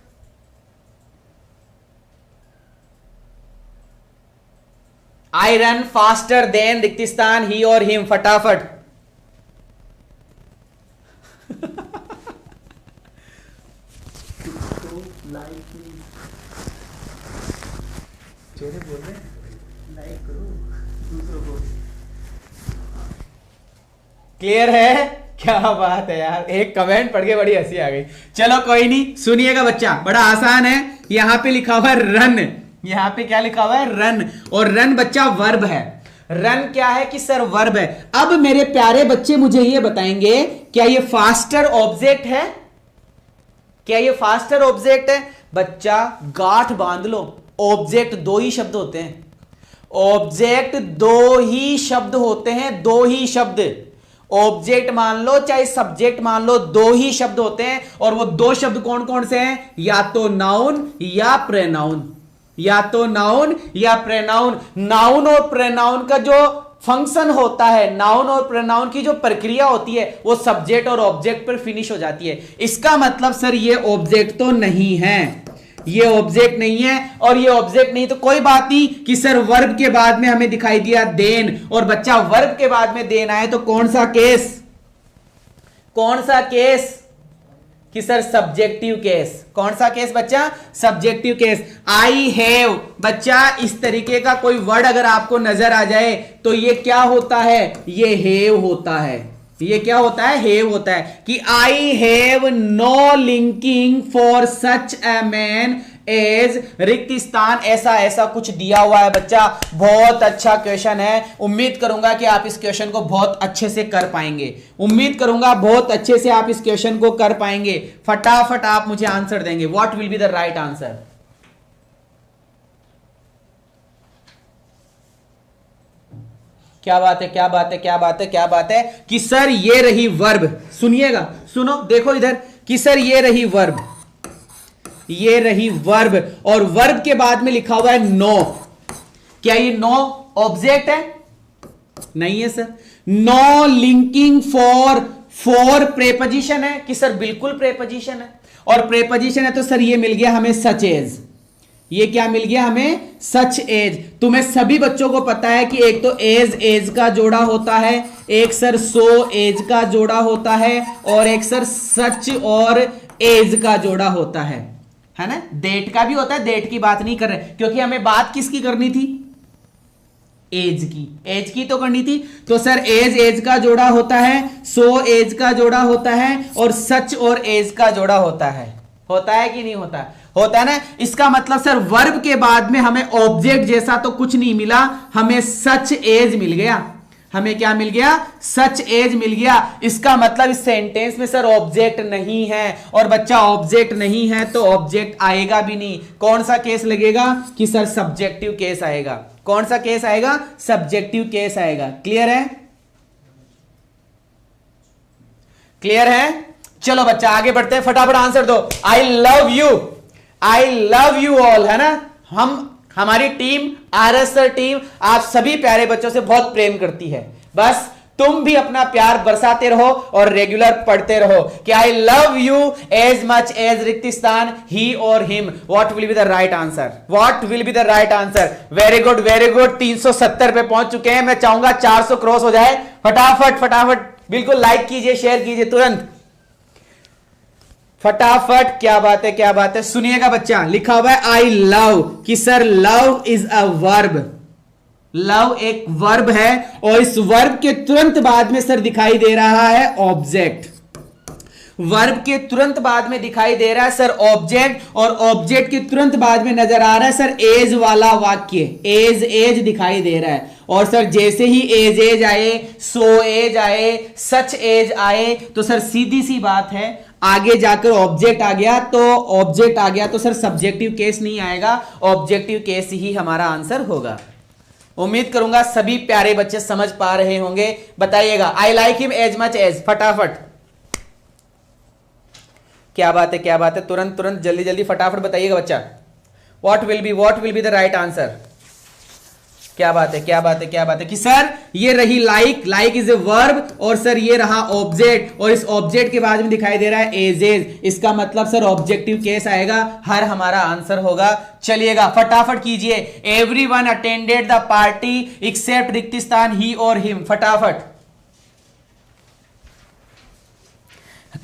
आई रन फास्टर देन रिक्त स्थान ही और हिम, फटाफट। क्लियर है, क्या बात है यार, एक कमेंट पढ़ के बड़ी हंसी आ गई। चलो कोई नहीं, सुनिएगा बच्चा, बड़ा आसान है। यहां पे लिखा हुआ है रन, यहां पे क्या लिखा हुआ है, रन, और रन बच्चा वर्ब है। रन क्या है कि सर वर्ब है। अब मेरे प्यारे बच्चे मुझे ये बताएंगे, क्या ये फास्टर ऑब्जेक्ट है, क्या ये फास्टर ऑब्जेक्ट है। बच्चा गांठ बांध लो, ऑब्जेक्ट दो ही शब्द होते हैं, ऑब्जेक्ट दो ही शब्द होते हैं, दो ही शब्द। ऑब्जेक्ट मान लो चाहे सब्जेक्ट मान लो, दो ही शब्द होते हैं। और वो दो शब्द कौन कौन से हैं, या तो नाउन या प्रोनाउन, या तो नाउन या प्रोनाउन। नाउन और प्रोनाउन का जो फंक्शन होता है, नाउन और प्रोनाउन की जो प्रक्रिया होती है, वो सब्जेक्ट और ऑब्जेक्ट पर फिनिश हो जाती है। इसका मतलब सर ये ऑब्जेक्ट तो नहीं है, ये ऑब्जेक्ट नहीं है। और ये ऑब्जेक्ट नहीं तो कोई बात नहीं कि सर वर्ब के बाद में हमें दिखाई दिया देन, और बच्चा वर्ब के बाद में देन आए तो कौन सा केस, कौन सा केस कि सर सब्जेक्टिव केस। कौन सा केस बच्चा, सब्जेक्टिव केस। आई हैव, बच्चा इस तरीके का कोई वर्ड अगर आपको नजर आ जाए तो ये क्या होता है, ये हैव होता है। ये क्या होता है, हैव होता है कि I have no linking for such a man as रिक्त स्थान, ऐसा ऐसा कुछ दिया हुआ है बच्चा। बहुत अच्छा क्वेश्चन है, उम्मीद करूंगा कि आप इस क्वेश्चन को बहुत अच्छे से कर पाएंगे। उम्मीद करूंगा बहुत अच्छे से आप इस क्वेश्चन को कर पाएंगे। फटाफट आप मुझे आंसर देंगे, what will be the right answer. क्या बात है, क्या बात है, क्या बात है, क्या बात है कि सर ये रही वर्ब। सुनिएगा, सुनो, देखो इधर कि सर ये रही वर्ब, ये रही वर्ब, और वर्ब के बाद में लिखा हुआ है नो। क्या ये नो ऑब्जेक्ट है? नहीं है sir. No linking for preposition है कि सर बिल्कुल प्रेपोजिशन है, और प्रेपोजिशन है तो सर ये मिल गया हमें सच एज। ये क्या मिल गया हमें? Such as. तुम्हें सभी बच्चों को पता है कि एक तो एज का जोड़ा होता है, एक सर सो एज का जोड़ा होता है, और एक सर सच और एज का जोड़ा होता है ना। डेट का भी होता है, डेट की बात नहीं कर रहे क्योंकि हमें बात किसकी करनी थी? एज की, एज की तो करनी थी। तो सर एज का जोड़ा होता है, सो एज का जोड़ा होता है, और सच और एज का जोड़ा होता है कि नहीं होता? होता है ना। इसका मतलब सर वर्ब के बाद में हमें ऑब्जेक्ट जैसा तो कुछ नहीं मिला, हमें सच एज मिल गया। हमें क्या मिल गया? सच एज मिल गया। इसका मतलब इस सेंटेंस में सर ऑब्जेक्ट नहीं है, और बच्चा ऑब्जेक्ट नहीं है तो ऑब्जेक्ट आएगा भी नहीं। कौन सा केस लगेगा? कि सर सब्जेक्टिव केस आएगा। कौन सा केस आएगा? सब्जेक्टिव केस आएगा। क्लियर है? क्लियर है? चलो बच्चा आगे बढ़ते हैं, फटाफट आंसर दो। आई लव यू ऑल, है ना। हमारी टीम, आरएस सर टीम, आप सभी प्यारे बच्चों से बहुत प्रेम करती है। बस तुम भी अपना प्यार बरसाते रहो और रेगुलर पढ़ते रहो कि I love you as much as रिक्तिस्तान, ही और him. What will be the right answer? What will be the right answer? Very good, very good. 370 पे पहुंच चुके हैं। मैं चाहूंगा 400 क्रॉस हो जाए। फटाफट फटाफट बिल्कुल लाइक कीजिए, शेयर कीजिए तुरंत, फटाफट। क्या बात है, क्या बात है। सुनिएगा बच्चा, लिखा हुआ है आई लव, कि sir love is a verb. Love एक वर्ब है, और इस वर्ब के तुरंत बाद में सर दिखाई दे रहा है ऑब्जेक्ट। वर्ब के तुरंत बाद में दिखाई दे रहा है सर ऑब्जेक्ट, और ऑब्जेक्ट के तुरंत बाद में नजर आ रहा है सर एज वाला वाक्य। एज दिखाई दे रहा है, और सर जैसे ही एज आए, सो एज आए, सच एज आए, तो सर सीधी सी बात है आगे जाकर ऑब्जेक्ट आ गया तो सर सब्जेक्टिव केस नहीं आएगा, ऑब्जेक्टिव केस ही हमारा आंसर होगा। उम्मीद करूंगा सभी प्यारे बच्चे समझ पा रहे होंगे। बताइएगा I like him as much as, फटाफट। क्या बात है, क्या बात है। तुरंत तुरंत जल्दी जल्दी फटाफट बताइएगा बच्चा। What will be the right answer? क्या बात है, क्या बात है, क्या बात है कि सर ये रही लाइक इज ए वर्ब, और सर ये रहा ऑब्जेक्ट, और इस ऑब्जेक्ट के बाद में दिखाई दे रहा है एज। इसका मतलब सर ऑब्जेक्टिव केस आएगा, हर हमारा आंसर होगा। चलिएगा फटाफट कीजिए। Everyone attended the party except रिक्तिस्तान, ही और हिम, फटाफट।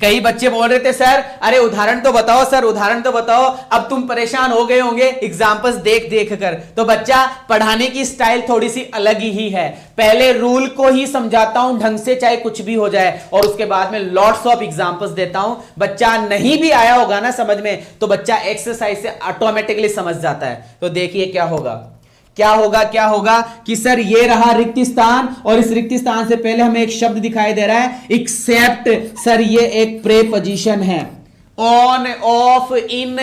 कई बच्चे बोल रहे थे सर अरे उदाहरण तो बताओ सर, उदाहरण तो बताओ। अब तुम परेशान हो गए होंगे एग्जाम्पल्स देख देख कर। तो बच्चा पढ़ाने की स्टाइल थोड़ी सी अलग ही है। पहले रूल को ही समझाता हूं ढंग से, चाहे कुछ भी हो जाए, और उसके बाद में लॉट्स ऑफ एग्जाम्पल्स देता हूं। बच्चा नहीं भी आया होगा ना समझ में, तो बच्चा एक्सरसाइज से ऑटोमेटिकली समझ जाता है। तो देखिए क्या होगा, क्या होगा कि सर ये रहा रिक्तिस्थान, और इस रिक्तिस्थान से पहले हमें एक शब्द दिखाई दे रहा है एक्सेप्ट। सर ये एक प्रेपोजिशन है। ऑन, ऑफ, इन,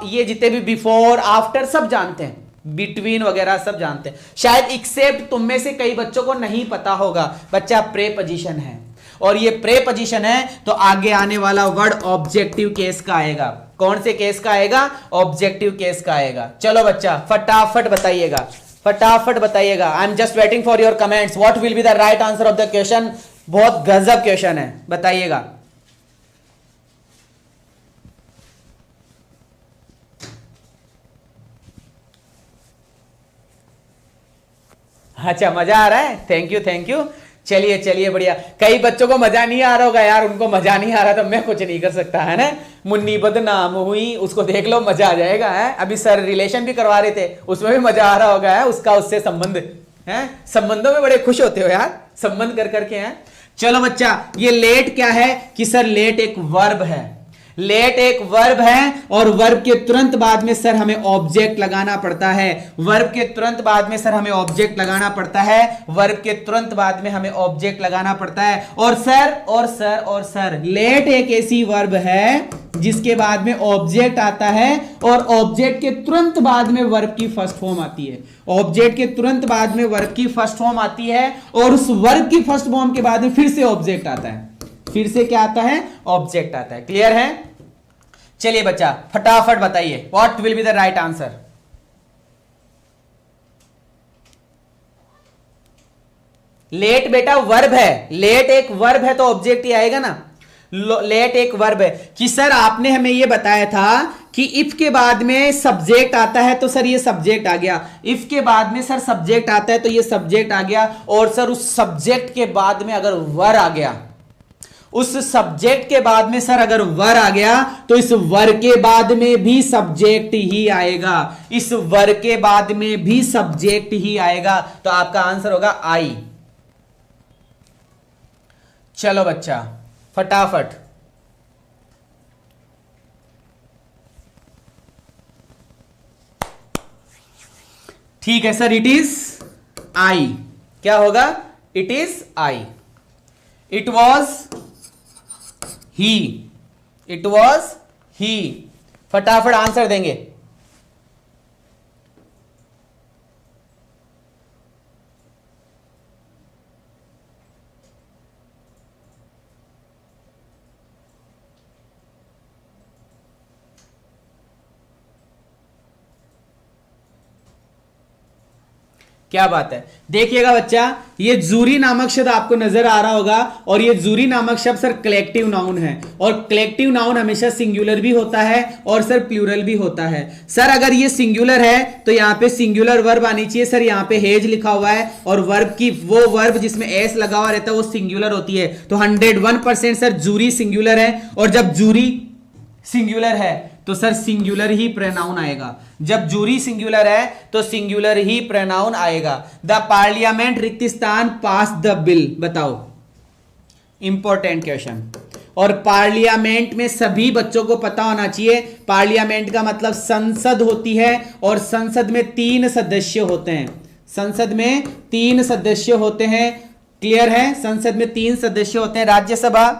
ये जितने भी बिफोर, आफ्टर सब जानते हैं, बिटवीन वगैरह सब जानते हैं। शायद एक्सेप्ट तुम में से कई बच्चों को नहीं पता होगा। बच्चा प्रेपोजिशन है, और ये प्रेपोजिशन है तो आगे आने वाला वर्ड ऑब्जेक्टिव केस का आएगा। कौन से केस का आएगा? ऑब्जेक्टिव केस का आएगा। चलो बच्चा फटाफट बताइएगा, फटाफट बताइएगा। I am just waiting for your comments. What will be the right answer of the question? बहुत गजब क्वेश्चन है, बताइएगा। अच्छा मजा आ रहा है, थैंक यू थैंक यू। चलिए चलिए बढ़िया। कई बच्चों को मजा नहीं आ रहा होगा यार, उनको मजा नहीं आ रहा तो मैं कुछ नहीं कर सकता, है ना। मुन्नी बदनाम हुई, उसको देख लो मजा आ जाएगा, है। अभी सर रिलेशन भी करवा रहे थे, उसमें भी मजा आ रहा होगा, है उसका उससे संबंध है। संबंधों में बड़े खुश होते हो यार, संबंध कर करके, है। चलो बच्चा, ये लेट क्या है कि सर लेट एक वर्ब है। लेट एक वर्ब है और वर्ब के तुरंत बाद में सर हमें ऑब्जेक्ट लगाना पड़ता है। वर्ब के तुरंत बाद में सर हमें ऑब्जेक्ट लगाना पड़ता है। वर्ब के तुरंत बाद में हमें ऑब्जेक्ट लगाना पड़ता है। और सर लेट एक ऐसी वर्ब है जिसके बाद में ऑब्जेक्ट आता है और ऑब्जेक्ट के तुरंत बाद में वर्ब की फर्स्ट फॉर्म आती है। ऑब्जेक्ट के तुरंत बाद में वर्ब की फर्स्ट फॉर्म आती है और उस वर्ब की फर्स्ट फॉर्म के बाद में फिर से ऑब्जेक्ट आता है। फिर से क्या आता है? ऑब्जेक्ट आता है। क्लियर है? चलिए बच्चा फटाफट बताइए what will be the right answer. Let बेटा वर्ब है, लेट एक वर्ब है तो ऑब्जेक्ट ही आएगा ना। लेट एक वर्ब है कि सर आपने हमें यह बताया था कि इफ के बाद में सब्जेक्ट आता है तो सर ये सब्जेक्ट आ गया। इफ के बाद में सर सब्जेक्ट आता है तो ये सब्जेक्ट आ गया। और सर उस सब्जेक्ट के बाद में अगर वर आ गया, उस सब्जेक्ट के बाद में सर अगर वर आ गया तो इस वर के बाद में भी सब्जेक्ट ही आएगा। इस वर के बाद में भी सब्जेक्ट ही आएगा। तो आपका आंसर होगा आई। चलो बच्चा फटाफट। ठीक है सर, इट इज आई। क्या होगा? It is I. It was he. It was he. फटाफट आंसर देंगे। क्या बात है। देखिएगा बच्चा, ये जूरी नामक शब्द आपको नजर आ रहा होगा और ये जूरी नामक शब्द सर कलेक्टिव नाउन है और कलेक्टिव नाउन हमेशा सिंगुलर भी होता है और सर प्लूरल भी होता है। सर अगर ये सिंगुलर है तो यहां पे सिंगुलर वर्ब आनी चाहिए। सर यहां पे हेज लिखा हुआ है और वर्ब की वो वर्ब जिसमें एस लगा हुआ रहता है वो सिंगुलर होती है। तो 101% सर जूरी सिंगुलर है और जब जूरी सिंगुलर है तो सर सिंगुलर ही प्रोनाउन आएगा। जब जूरी सिंगुलर है तो सिंगुलर ही प्रोनाउन आएगा। द पार्लियामेंट रिक्तिस्तान पास द बिल। बताओ, इंपॉर्टेंट क्वेश्चन। और पार्लियामेंट में सभी बच्चों को पता होना चाहिए, पार्लियामेंट का मतलब संसद होती है और संसद में 3 सदस्य होते हैं। संसद में 3 सदस्य होते हैं। क्लियर है? संसद में 3 सदस्य होते हैं। राज्यसभा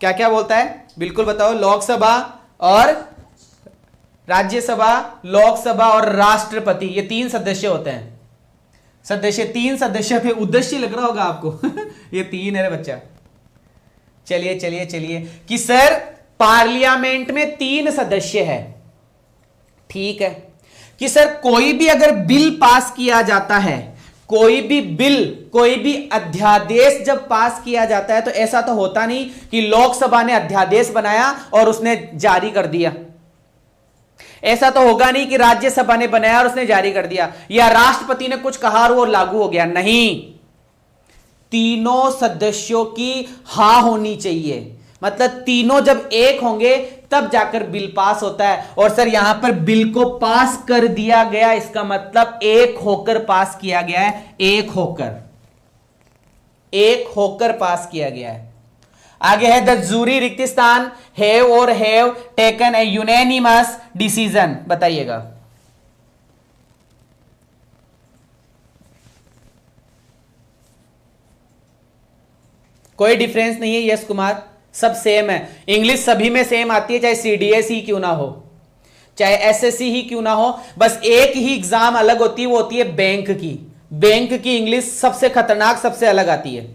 क्या क्या बोलता है बिल्कुल बताओ। लोकसभा और राज्यसभा, लोकसभा और राष्ट्रपति, ये 3 सदस्य होते हैं। सदस्य 3 सदस्य पे उद्देश्य लग रहा होगा आपको ये 3 है बच्चा। चलिए चलिए चलिए कि सर पार्लियामेंट में 3 सदस्य है। ठीक है कि सर कोई भी अगर बिल पास किया जाता है, कोई भी बिल, कोई भी अध्यादेश जब पास किया जाता है तो ऐसा तो होता नहीं कि लोकसभा ने अध्यादेश बनाया और उसने जारी कर दिया। ऐसा तो होगा नहीं कि राज्यसभा ने बनाया और उसने जारी कर दिया, या राष्ट्रपति ने कुछ कहा और वो लागू हो गया। नहीं, तीनों सदस्यों की हाँ होनी चाहिए। मतलब तीनों जब एक होंगे तब जाकर बिल पास होता है। और सर यहां पर बिल को पास कर दिया गया, इसका मतलब एक होकर पास किया गया है। एक होकर पास किया गया है। आगे है द जूरी रिक्तिस्तान हैव और have taken a unanimous decision. बताइएगा। कोई डिफरेंस नहीं है यश कुमार, सब सेम है। इंग्लिश सभी में सेम आती है, चाहे सीडीएस ही क्यों ना हो, चाहे एसएससी ही क्यों ना हो। बस एक ही एग्जाम अलग होती है, वो होती है बैंक की। बैंक की इंग्लिश सबसे खतरनाक, सबसे अलग आती है।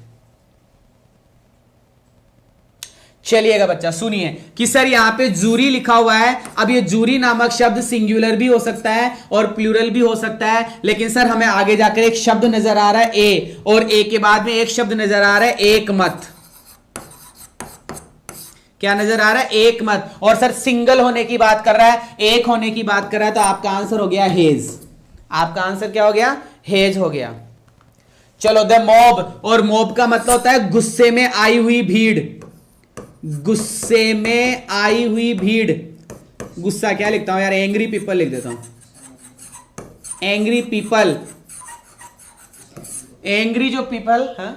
चलिएगा बच्चा सुनिए कि सर यहां पे जूरी लिखा हुआ है। अब ये जूरी नामक शब्द सिंगुलर भी हो सकता है और प्लूरल भी हो सकता है, लेकिन सर हमें आगे जाकर एक शब्द नजर आ रहा है ए, और ए के बाद में एक शब्द नजर आ रहा है एक मत। क्या नजर आ रहा है? एक मत। और सर सिंगल होने की बात कर रहा है, एक होने की बात कर रहा है, तो आपका आंसर हो गया हेज। आपका आंसर क्या हो गया? हेज हो गया। चलो द मॉब, और मॉब का मतलब होता है गुस्से में आई हुई भीड़। गुस्से में आई हुई भीड़। गुस्सा क्या लिखता हूं यार? एंग्री पीपल लिख देता हूं। एंग्री पीपल, एंग्री जो पीपल। हाँ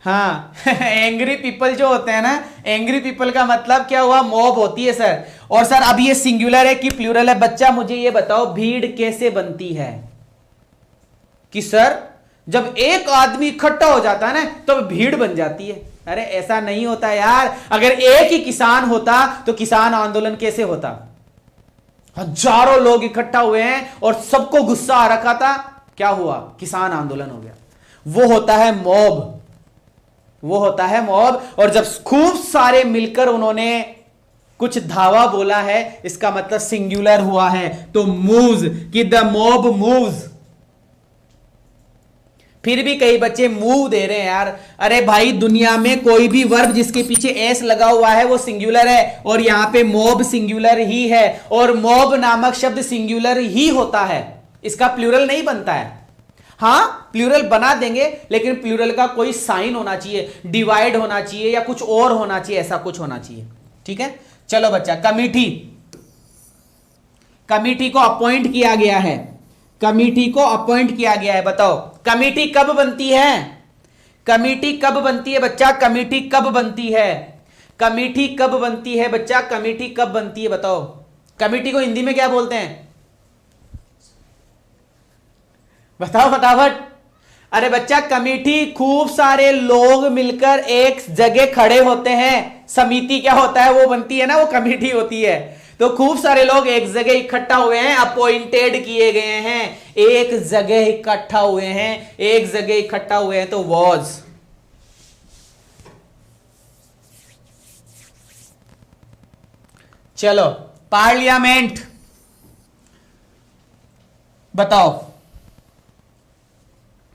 हाँ एंग्री पीपल जो होते हैं ना, एंग्री पीपल का मतलब क्या हुआ, मॉब होती है सर। और सर अब ये सिंगुलर है कि प्लूरल है? बच्चा मुझे ये बताओ भीड़ कैसे बनती है? कि सर जब एक आदमी इकट्ठा हो जाता है ना तो भीड़ बन जाती है। अरे ऐसा नहीं होता यार, अगर एक ही किसान होता तो किसान आंदोलन कैसे होता? हजारों लोग इकट्ठा हुए हैं और सबको गुस्सा आ रखा था, क्या हुआ? किसान आंदोलन हो गया। वो होता है मॉब, वो होता है मॉब। और जब खूब सारे मिलकर उन्होंने कुछ धावा बोला है, इसका मतलब सिंगुलर हुआ है। तो मूव्स, कि द मॉब मूव्स। फिर भी कई बच्चे मूव दे रहे हैं यार। अरे भाई दुनिया में कोई भी वर्ब जिसके पीछे एस लगा हुआ है वो सिंगुलर है, और यहां पे मॉब सिंगुलर ही है, और मॉब नामक शब्द सिंगुलर ही होता है, इसका प्लूरल नहीं बनता है। हां प्लूरल बना देंगे, लेकिन प्लूरल का कोई साइन होना चाहिए, डिवाइड होना चाहिए या कुछ और होना चाहिए, ऐसा कुछ होना चाहिए। ठीक है, चलो बच्चा, कमिटी, कमिटी को अपॉइंट किया गया है, कमिटी को अपॉइंट किया गया है। बताओ कमिटी कब बनती है? कमिटी कब बनती है बच्चा? कमिटी कब बनती है? कमिटी कब बनती है बच्चा? कमिटी कब बनती है बताओ? कमिटी को हिंदी में क्या बोलते हैं? बताओ फटाफट। अरे बच्चा कमिटी खूब सारे लोग मिलकर एक जगह खड़े होते हैं, समिति क्या होता है वो बनती है ना, वो कमिटी होती है। तो खूब सारे लोग एक जगह इकट्ठा हुए हैं, अपॉइंटेड किए गए हैं, एक जगह इकट्ठा हुए हैं, एक जगह इकट्ठा हुए हैं, तो वॉज। चलो पार्लियामेंट बताओ।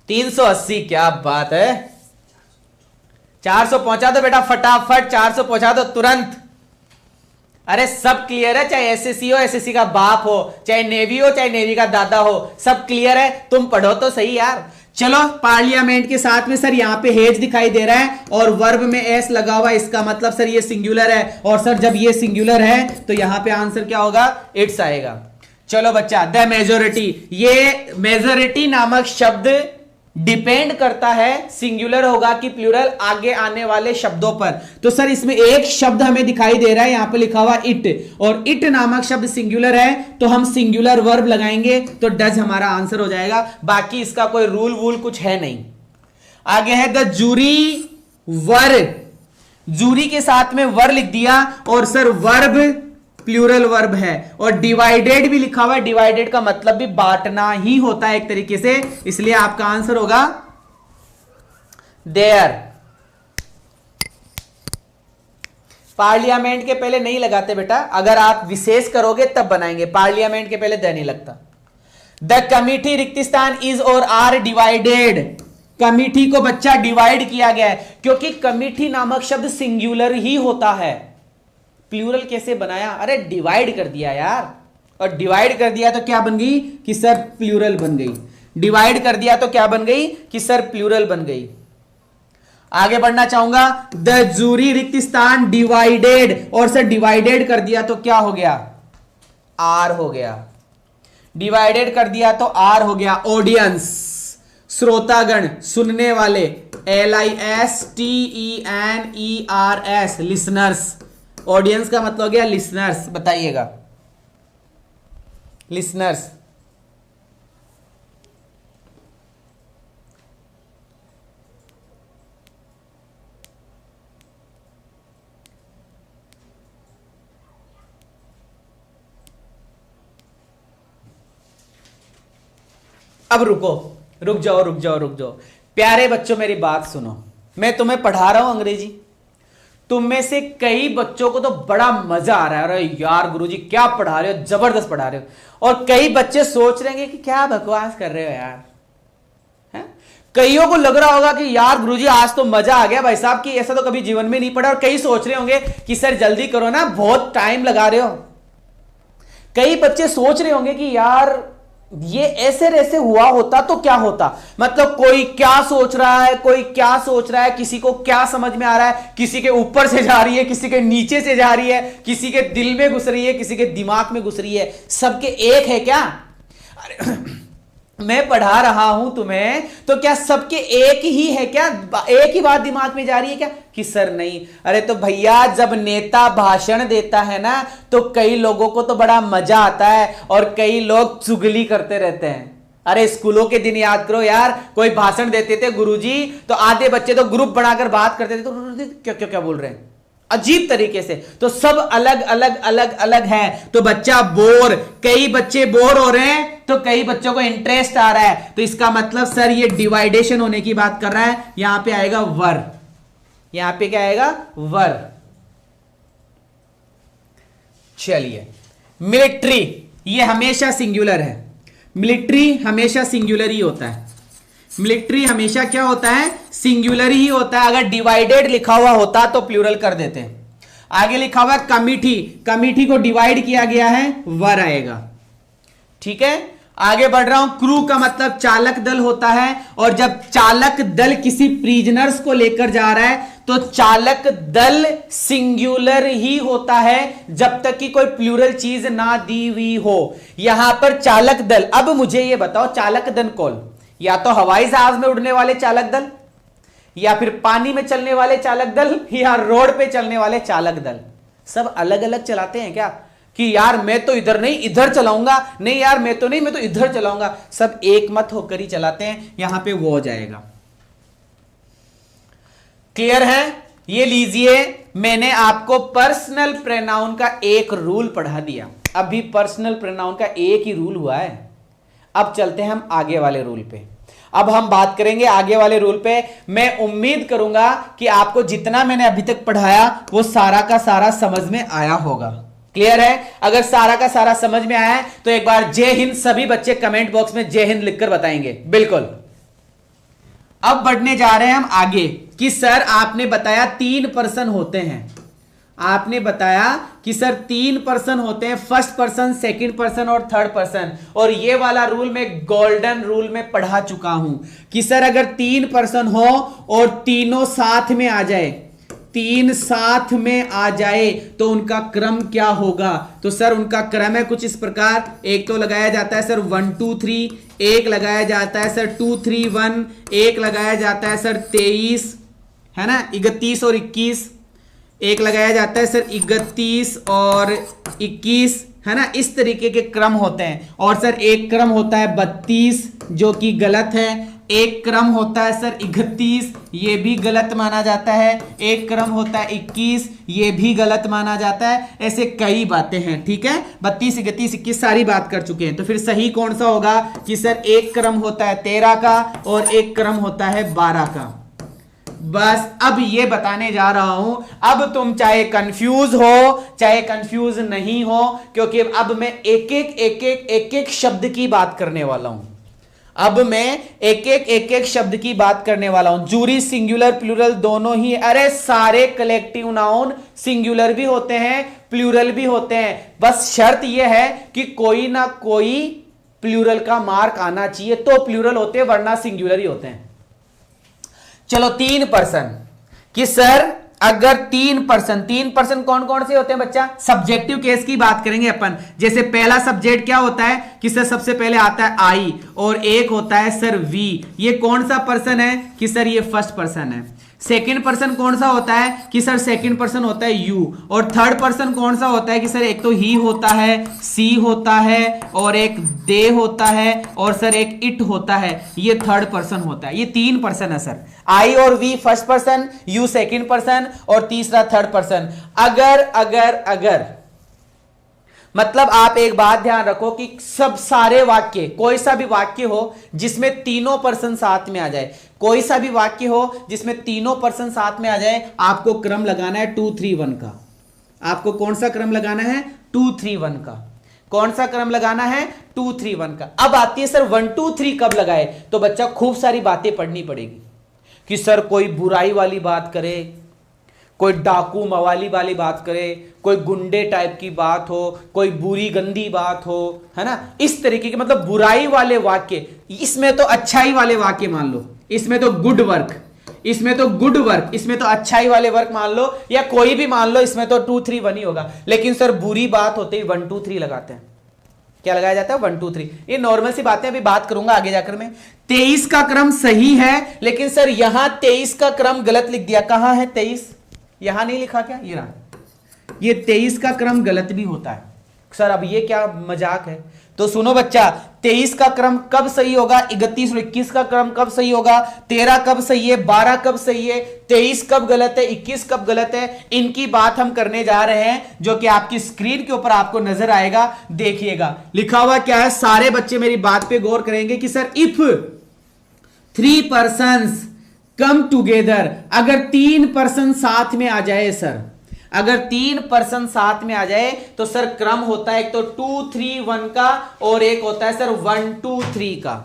380, क्या बात है, 400 पहुंचा दो बेटा फटाफट, 400 पहुंचा दो तुरंत। अरे सब क्लियर है, चाहे एसएससी हो, एसएससी का बाप हो, चाहे नेवी हो, चाहे नेवी का दादा हो, सब क्लियर है। तुम पढ़ो तो सही यार। चलो पार्लियामेंट के साथ में सर यहां पे हेज दिखाई दे रहा है और वर्ब में एस लगा हुआ है, इसका मतलब सर ये सिंगुलर है। और सर जब ये सिंगुलर है तो यहां पे आंसर क्या होगा? इट्स आएगा। चलो बच्चा, द मेजोरिटी, ये मेजोरिटी नामक शब्द डिपेंड करता है सिंगुलर होगा कि प्लूरल आगे आने वाले शब्दों पर। तो सर इसमें एक शब्द हमें दिखाई दे रहा है, यहां पे लिखा हुआ इट, और इट नामक शब्द सिंगुलर है तो हम सिंगुलर वर्ब लगाएंगे तो डज हमारा आंसर हो जाएगा। बाकी इसका कोई रूल वूल कुछ है नहीं। आगे है द जूरी वर, जूरी के साथ में वर लिख दिया और सर वर्ब प्लूरल वर्ब है, और डिवाइडेड भी लिखा हुआ है। डिवाइडेड का मतलब भी बांटना ही होता है एक तरीके से, इसलिए आपका आंसर होगा देयर। पार्लियामेंट के पहले नहीं लगाते बेटा, अगर आप विशेष करोगे तब बनाएंगे, पार्लियामेंट के पहले द नहीं लगता। द कमिटी रिक्तिस्तान इज और आर डिवाइडेड, कमिटी को बच्चा डिवाइड किया गया है, क्योंकि कमिटी नामक शब्द सिंगुलर ही होता है। प्लूरल कैसे बनाया? अरे डिवाइड कर दिया यार, और डिवाइड कर दिया तो क्या बन गई कि सर प्लूरल बन गई। डिवाइड कर दिया तो क्या बन गई कि सर प्लूरल बन गई। आगे बढ़ना चाहूंगा, द जूरी रिक्तिस्तान डिवाइडेड, और सर डिवाइडेड कर दिया तो क्या हो गया? आर हो गया। डिवाइडेड कर दिया तो आर हो गया। ऑडियंस, श्रोतागण, सुनने वाले, LISTENERS, लिसनर्स। ऑडियंस का मतलब हो गया लिसनर्स, बताइएगा लिसनर्स। अब रुको, रुक जाओ रुक जाओ रुक जाओ प्यारे बच्चों, मेरी बात सुनो। मैं तुम्हें पढ़ा रहा हूं अंग्रेजी, तुम में से कई बच्चों को तो बड़ा मजा आ रहा है, अरे यार गुरुजी क्या पढ़ा रहे हो, जबरदस्त पढ़ा रहे हो। और कई बच्चे सोच रहे हैं कि क्या बकवास कर रहे हो यार, है? कईयों को लग रहा होगा कि यार गुरुजी आज तो मजा आ गया भाई साहब, कि ऐसा तो कभी जीवन में नहीं पढ़ा। और कई सोच रहे होंगे कि सर जल्दी करो ना, बहुत टाइम लगा रहे हो। कई बच्चे सोच रहे होंगे कि यार ये ऐसे ऐसे हुआ होता तो क्या होता, मतलब कोई क्या सोच रहा है, कोई क्या सोच रहा है, किसी को क्या समझ में आ रहा है, किसी के ऊपर से जा रही है, किसी के नीचे से जा रही है, किसी के दिल में घुस रही है, किसी के दिमाग में घुस रही है, सबके एक है क्या? अरे मैं पढ़ा रहा हूं तुम्हें, तो क्या सबके एक ही है क्या, एक ही बात दिमाग में जा रही है क्या कि सर नहीं? अरे तो भैया जब नेता भाषण देता है ना, तो कई लोगों को तो बड़ा मजा आता है और कई लोग चुगली करते रहते हैं। अरे स्कूलों के दिन याद करो यार, कोई भाषण देते थे गुरुजी, तो आधे बच्चे तो ग्रुप बनाकर बात करते थे, तो क्या क्या क्या बोल रहे हैं अजीब तरीके से। तो सब अलग अलग अलग अलग है, तो बच्चा बोर, कई बच्चे बोर हो रहे हैं तो कई बच्चों को इंटरेस्ट आ रहा है, तो इसका मतलब सर ये डिवाइडेशन होने की बात कर रहा है। यहां पे आएगा वर, यहां पे क्या आएगा वर। चलिए मिलिट्री, ये हमेशा सिंगुलर है, मिलिट्री हमेशा सिंगुलर ही होता है, मिलिट्री हमेशा क्या होता है सिंगुलर ही होता है। अगर डिवाइडेड लिखा हुआ होता तो प्लूरल कर देते हैं। आगे लिखा हुआ है कमिटी, कमिटी को डिवाइड किया गया है, वर आएगा। ठीक है, आगे बढ़ रहा हूं। क्रू का मतलब चालक दल होता है, और जब चालक दल किसी प्रिजनर्स को लेकर जा रहा है तो चालक दल सिंगुलर ही होता है जब तक कि कोई प्लूरल चीज ना दी हुई हो। यहां पर चालक दल, अब मुझे यह बताओ चालक दल कौन, या तो हवाई जहाज में उड़ने वाले चालक दल, या फिर पानी में चलने वाले चालक दल, या रोड पे चलने वाले चालक दल, सब अलग अलग चलाते हैं क्या कि यार मैं तो इधर नहीं इधर चलाऊंगा, नहीं यार मैं तो नहीं मैं तो इधर चलाऊंगा, सब एक मत होकर ही चलाते हैं। यहां पे वो हो जाएगा। क्लियर है? ये लीजिए, मैंने आपको पर्सनल प्रोनाउन का एक रूल पढ़ा दिया। अभी पर्सनल प्रोनाउन का एक ही रूल हुआ है। अब चलते हैं हम आगे वाले रूल पे। अब हम बात करेंगे आगे वाले रूल पे। मैं उम्मीद करूंगा कि आपको जितना मैंने अभी तक पढ़ाया वो सारा का सारा समझ में आया होगा। क्लियर है? अगर सारा का सारा समझ में आया है तो एक बार जय हिंद सभी बच्चे कमेंट बॉक्स में जय हिंद लिखकर बताएंगे। बिल्कुल। अब बढ़ने जा रहे हैं हम आगे कि सर आपने बताया 3 पर्सन होते हैं, आपने बताया कि सर 3 पर्सन होते हैं, फर्स्ट पर्सन, सेकंड पर्सन और थर्ड पर्सन। और ये वाला रूल मैं गोल्डन रूल में पढ़ा चुका हूं कि सर अगर 3 पर्सन हो और तीनों साथ में आ जाए, 3 साथ में आ जाए तो उनका क्रम क्या होगा? तो सर उनका क्रम है कुछ इस प्रकार। एक तो लगाया जाता है सर 1 2 3, एक लगाया जाता है सर 2 3 1, एक लगाया जाता है सर 23, है ना, 31 और 21, एक लगाया जाता है सर 31 और 21, है ना। इस तरीके के क्रम होते हैं। और सर एक क्रम होता है 32 जो कि गलत है, एक क्रम होता है सर 31, ये भी गलत माना जाता है, एक क्रम होता है 21, ये भी गलत माना जाता है। ऐसे कई बातें हैं। ठीक है, 32 31 21 सारी बात कर चुके हैं। तो फिर सही कौन सा होगा कि सर एक क्रम होता है 13 का और एक क्रम होता है 12 का। बस अब ये बताने जा रहा हूं। अब तुम चाहे कंफ्यूज हो चाहे कंफ्यूज नहीं हो, क्योंकि अब मैं एक एक शब्द की बात करने वाला हूं। अब मैं एक एक शब्द की बात करने वाला हूं। जूरी सिंगुलर प्लूरल दोनों ही, अरे सारे कलेक्टिव नाउन सिंगुलर भी होते हैं प्लूरल भी होते हैं। बस शर्त यह है कि कोई ना कोई प्लूरल का मार्क आना चाहिए तो प्लूरल होते हैं, वरना सिंगुलर ही होते हैं। चलो 3 पर्सन कि सर अगर 3 पर्सन कौन कौन से होते हैं बच्चा? सब्जेक्टिव केस की बात करेंगे अपन। जैसे पहला सब्जेक्ट क्या होता है कि सर सबसे पहले आता है आई और एक होता है सर वी। ये कौन सा पर्सन है कि सर ये फर्स्ट पर्सन है। सेकंड पर्सन कौन सा होता है कि सर सेकंड पर्सन होता है यू। और थर्ड पर्सन कौन सा होता है कि सर एक तो ही होता है, सी होता है और एक दे होता है और सर एक इट होता है। ये थर्ड पर्सन होता है। ये 3 पर्सन है सर, आई और we first person, you second person और तीसरा थर्ड पर्सन। अगर मतलब आप एक बात ध्यान रखो कि सब सारे वाक्य, कोई सा भी वाक्य हो जिसमें तीनों पर्सन साथ में आ जाए, कोई सा भी वाक्य हो जिसमें तीनों पर्सन साथ में आ जाए, आपको क्रम लगाना है 2 3 1 का। आपको कौन सा क्रम लगाना है? 2 3 1 का। कौन सा क्रम लगाना है? 2 3 1 का। अब आती है सर 1 2 3 कब लगाए? तो बच्चा खूब सारी बातें पढ़नी पड़ेगी कि सर कोई बुराई वाली बात करे, कोई डाकू मवाली वाली बात करे, कोई गुंडे टाइप की बात हो, कोई बुरी गंदी बात हो, है ना, इस तरीके के मतलब बुराई वाले वाक्य। इसमें तो अच्छाई वाले वाक्य मान लो, इसमें तो गुड वर्क, इसमें तो गुड वर्क, इसमें तो अच्छाई वाले वर्क मान लो, या कोई भी मान लो, इसमें तो 2 3 1 ही होगा। लेकिन सर बुरी बात होते ही 1 2 3 लगाते हैं। क्या लगाया जाता है 1 2 3। ये नॉर्मल सी बातें अभी बात करूंगा आगे जाकर मैं। 23 का क्रम सही है, लेकिन सर यहां 23 का क्रम गलत लिख दिया। कहां है 23? यहां नहीं लिखा क्या? ये रहा। ये 23 का क्रम गलत भी होता है सर, अब ये क्या मजाक है? तो सुनो बच्चा, 23 का क्रम कब सही होगा, 31 और 21 का क्रम कब सही होगा, 13 कब सही है, 12 कब सही है, 23 कब गलत है, 21 कब गलत है, इनकी बात हम करने जा रहे हैं, जो कि आपकी स्क्रीन के ऊपर आपको नजर आएगा। देखिएगा लिखा हुआ क्या है, सारे बच्चे मेरी बात पे गौर करेंगे कि sir if 3 persons come together, अगर 3 पर्सन साथ में आ जाए सर, अगर 3 पर्सन साथ में आ जाए तो सर क्रम होता है एक तो 2 3 1 का और एक होता है सर 1 2 3 का।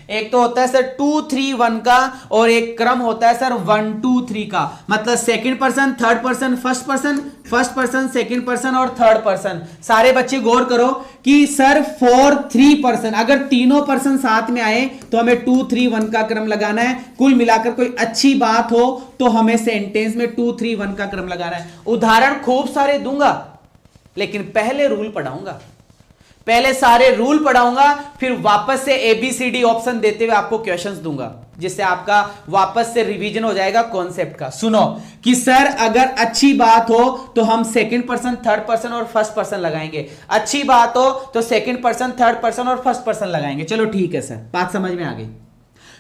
एक तो होता है सर 2 3 1 का और एक क्रम होता है सर 1 2 3 का। मतलब second person, third person, first person, second person और थर्ड पर्सन। सारे बच्चे गौर करो कि सर 4 3 पर्सन, अगर तीनों पर्सन साथ में आए तो हमें 2 3 1 का क्रम लगाना है। कुल मिलाकर कोई अच्छी बात हो तो हमें सेंटेंस में 2 3 1 का क्रम लगाना है। उदाहरण खूब सारे दूंगा, लेकिन पहले रूल पढ़ाऊंगा, पहले सारे रूल पढ़ाऊंगा, फिर वापस से ABCD ऑप्शन देते हुए आपको क्वेश्चंस दूंगा, जिससे आपका वापस से रिवीजन हो जाएगा कॉन्सेप्ट का। सुनो कि सर अगर अच्छी बात हो तो हम सेकंड पर्सन, थर्ड पर्सन और फर्स्ट पर्सन लगाएंगे। अच्छी बात हो तो सेकंड पर्सन, थर्ड पर्सन और फर्स्ट पर्सन लगाएंगे। चलो ठीक है सर, बात समझ में आ गई।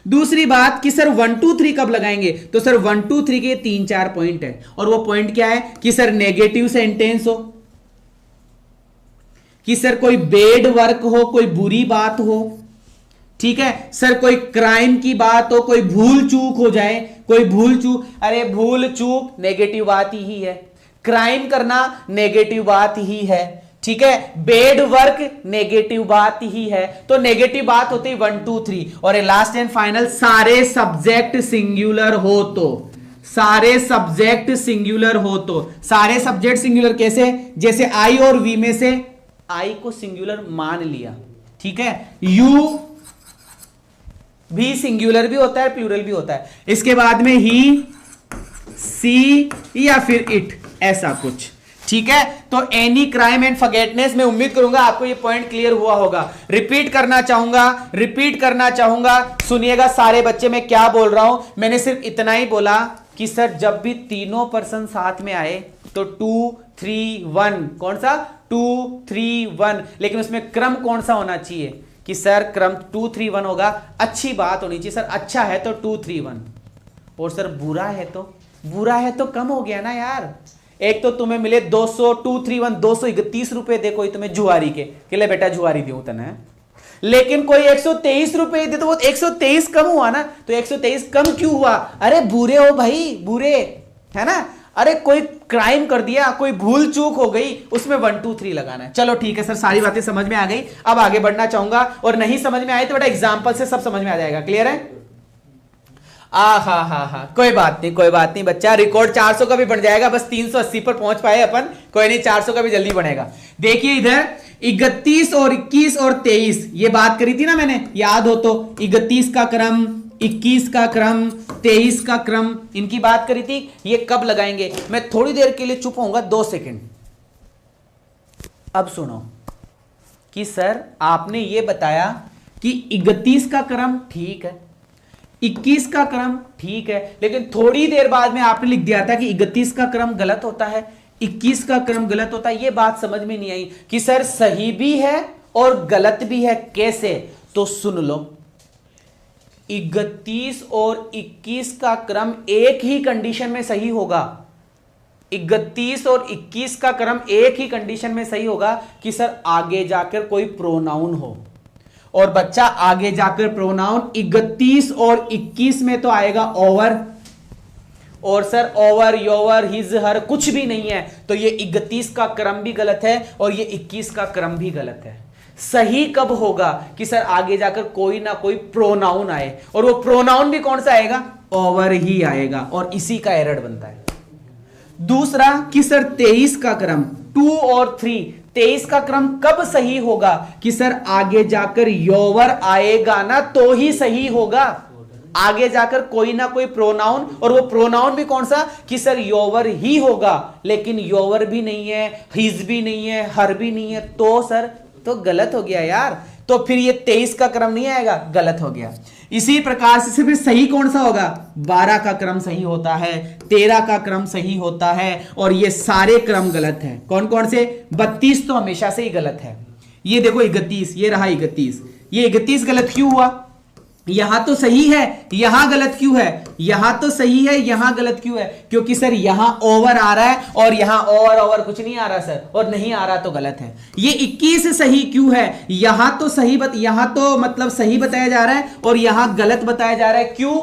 दूसरी बात कि सर 1 2 3 कब लगाएंगे, तो सर 1 2 3 के 3 4 पॉइंट है, और वो पॉइंट क्या है कि सर नेगेटिव सेंटेंस हो, कि सर कोई बेड वर्क हो, कोई बुरी बात हो, ठीक है सर, कोई क्राइम की बात हो, कोई भूल चूक हो जाए, कोई भूल चूक, अरे भूल चूक नेगेटिव बात ही है, क्राइम करना नेगेटिव बात ही है, ठीक है, बेड वर्क नेगेटिव बात ही है। तो नेगेटिव बात होती है 1 2 3। और लास्ट एंड फाइनल, सारे सब्जेक्ट सिंगुलर हो तो, सारे सब्जेक्ट सिंगुलर हो तो, सारे सब्जेक्ट सिंगुलर कैसे, जैसे आई और वी में से आई को सिंगुलर मान लिया, ठीक है, यू भी सिंगुलर भी होता है, प्लूरल भी होता है। इसके बाद में ही, सी या फिर इट, ऐसा कुछ, ठीक है। तो एनी क्राइम एंड फॉरगेटनेस, मैं उम्मीद करूंगा आपको ये पॉइंट क्लियर हुआ होगा। रिपीट करना चाहूंगा, सुनिएगा सारे बच्चे, मैं क्या बोल रहा हूं। मैंने सिर्फ इतना ही बोला कि सर जब भी तीनों पर्सन साथ में आए तो 2 3 1, कौन सा 2 3 1, लेकिन उसमें क्रम कौन सा होना चाहिए कि सर क्रम 2 3 1 होगा। अच्छी बात होनी चाहिए सर, अच्छा है तो 2 3 1, और सर बुरा है तो कम हो गया ना यार। एक तो तुम्हें मिले 200, 2 3 1 231 रुपए दे कोई तुम्हें जुआरी के लिए, बेटा जुआरी दे तने, लेकिन कोई 123 रुपए दे तो वो 123 कम हुआ ना। तो 123 कम क्यों हुआ? अरे बुरे हो भाई, बुरे है ना, अरे कोई क्राइम कर दिया, कोई भूल चूक हो गई, उसमें 1 2 3 लगाना है। चलो ठीक है सर, सारी बातें समझ में आ गई। अब आगे बढ़ना चाहूंगा, और नहीं समझ में आए तो बेटा एग्जांपल से सब समझ में आ जाएगा। क्लियर है? हा, कोई बात नहीं बच्चा, रिकॉर्ड 400 का भी बन जाएगा, बस 380 पर पहुंच पाए अपन, कोई नहीं, 400 का भी जल्दी बनेगा। देखिए इधर 31 और 21 और 23, ये बात करी थी ना मैंने, याद हो तो, 31 का क्रम, 21 का क्रम, 23 का क्रम, इनकी बात करी थी। ये कब लगाएंगे? मैं थोड़ी देर के लिए चुप होऊंगा, 2 सेकंड। अब सुनो कि सर आपने ये बताया कि 31 का क्रम ठीक है, 21 का क्रम ठीक है, लेकिन थोड़ी देर बाद में आपने लिख दिया था कि 31 का क्रम गलत होता है, 21 का क्रम गलत होता है। ये बात समझ में नहीं आई कि सर सही भी है और गलत भी है, कैसे? तो सुन लो, 31 और 21 का क्रम एक ही कंडीशन में सही होगा। 31 और 21 का क्रम एक ही कंडीशन में सही होगा कि सर आगे जाकर कोई प्रोनाउन हो। और बच्चा आगे जाकर प्रोनाउन 31 और 21 में तो आएगा ओवर, और सर ओवर, योवर, हिज, हर कुछ भी नहीं है। तो ये 31 का क्रम भी गलत है और ये 21 का क्रम भी गलत है। सही कब होगा कि सर आगे जाकर कोई ना कोई प्रोनाउन आए, और वो प्रोनाउन भी कौन सा आएगा? ओवर ही आएगा, और इसी का एरर बनता है। दूसरा कि सर 23 का क्रम 2 और 3, 23 का क्रम कब सही होगा कि सर आगे जाकर योवर आएगा ना तो ही सही होगा। आगे जाकर कोई ना कोई प्रोनाउन, और वो प्रोनाउन भी कौन सा कि सर योवर ही होगा, लेकिन योवर भी नहीं है, हिज भी नहीं है, हर भी नहीं है, तो सर तो गलत हो गया यार। तो फिर ये 23 का क्रम नहीं आएगा, गलत हो गया। इसी प्रकार से फिर सही कौन सा होगा? 12 का क्रम सही होता है, 13 का क्रम सही होता है, और ये सारे क्रम गलत है। कौन कौन से? 32 तो हमेशा से ही गलत है। ये देखो 31, ये रहा 31, ये 31 गलत क्यों हुआ? यहां तो सही है, यहां गलत क्यों है? यहां तो सही है, यहां गलत क्यों है? क्योंकि सर यहां ओवर आ रहा है और यहां ओवर कुछ नहीं आ रहा सर, और नहीं आ रहा तो गलत है। ये 21 सही क्यों है? यहां तो सही यहां तो मतलब सही बताया जा रहा है और यहां गलत बताया जा रहा है। क्यों?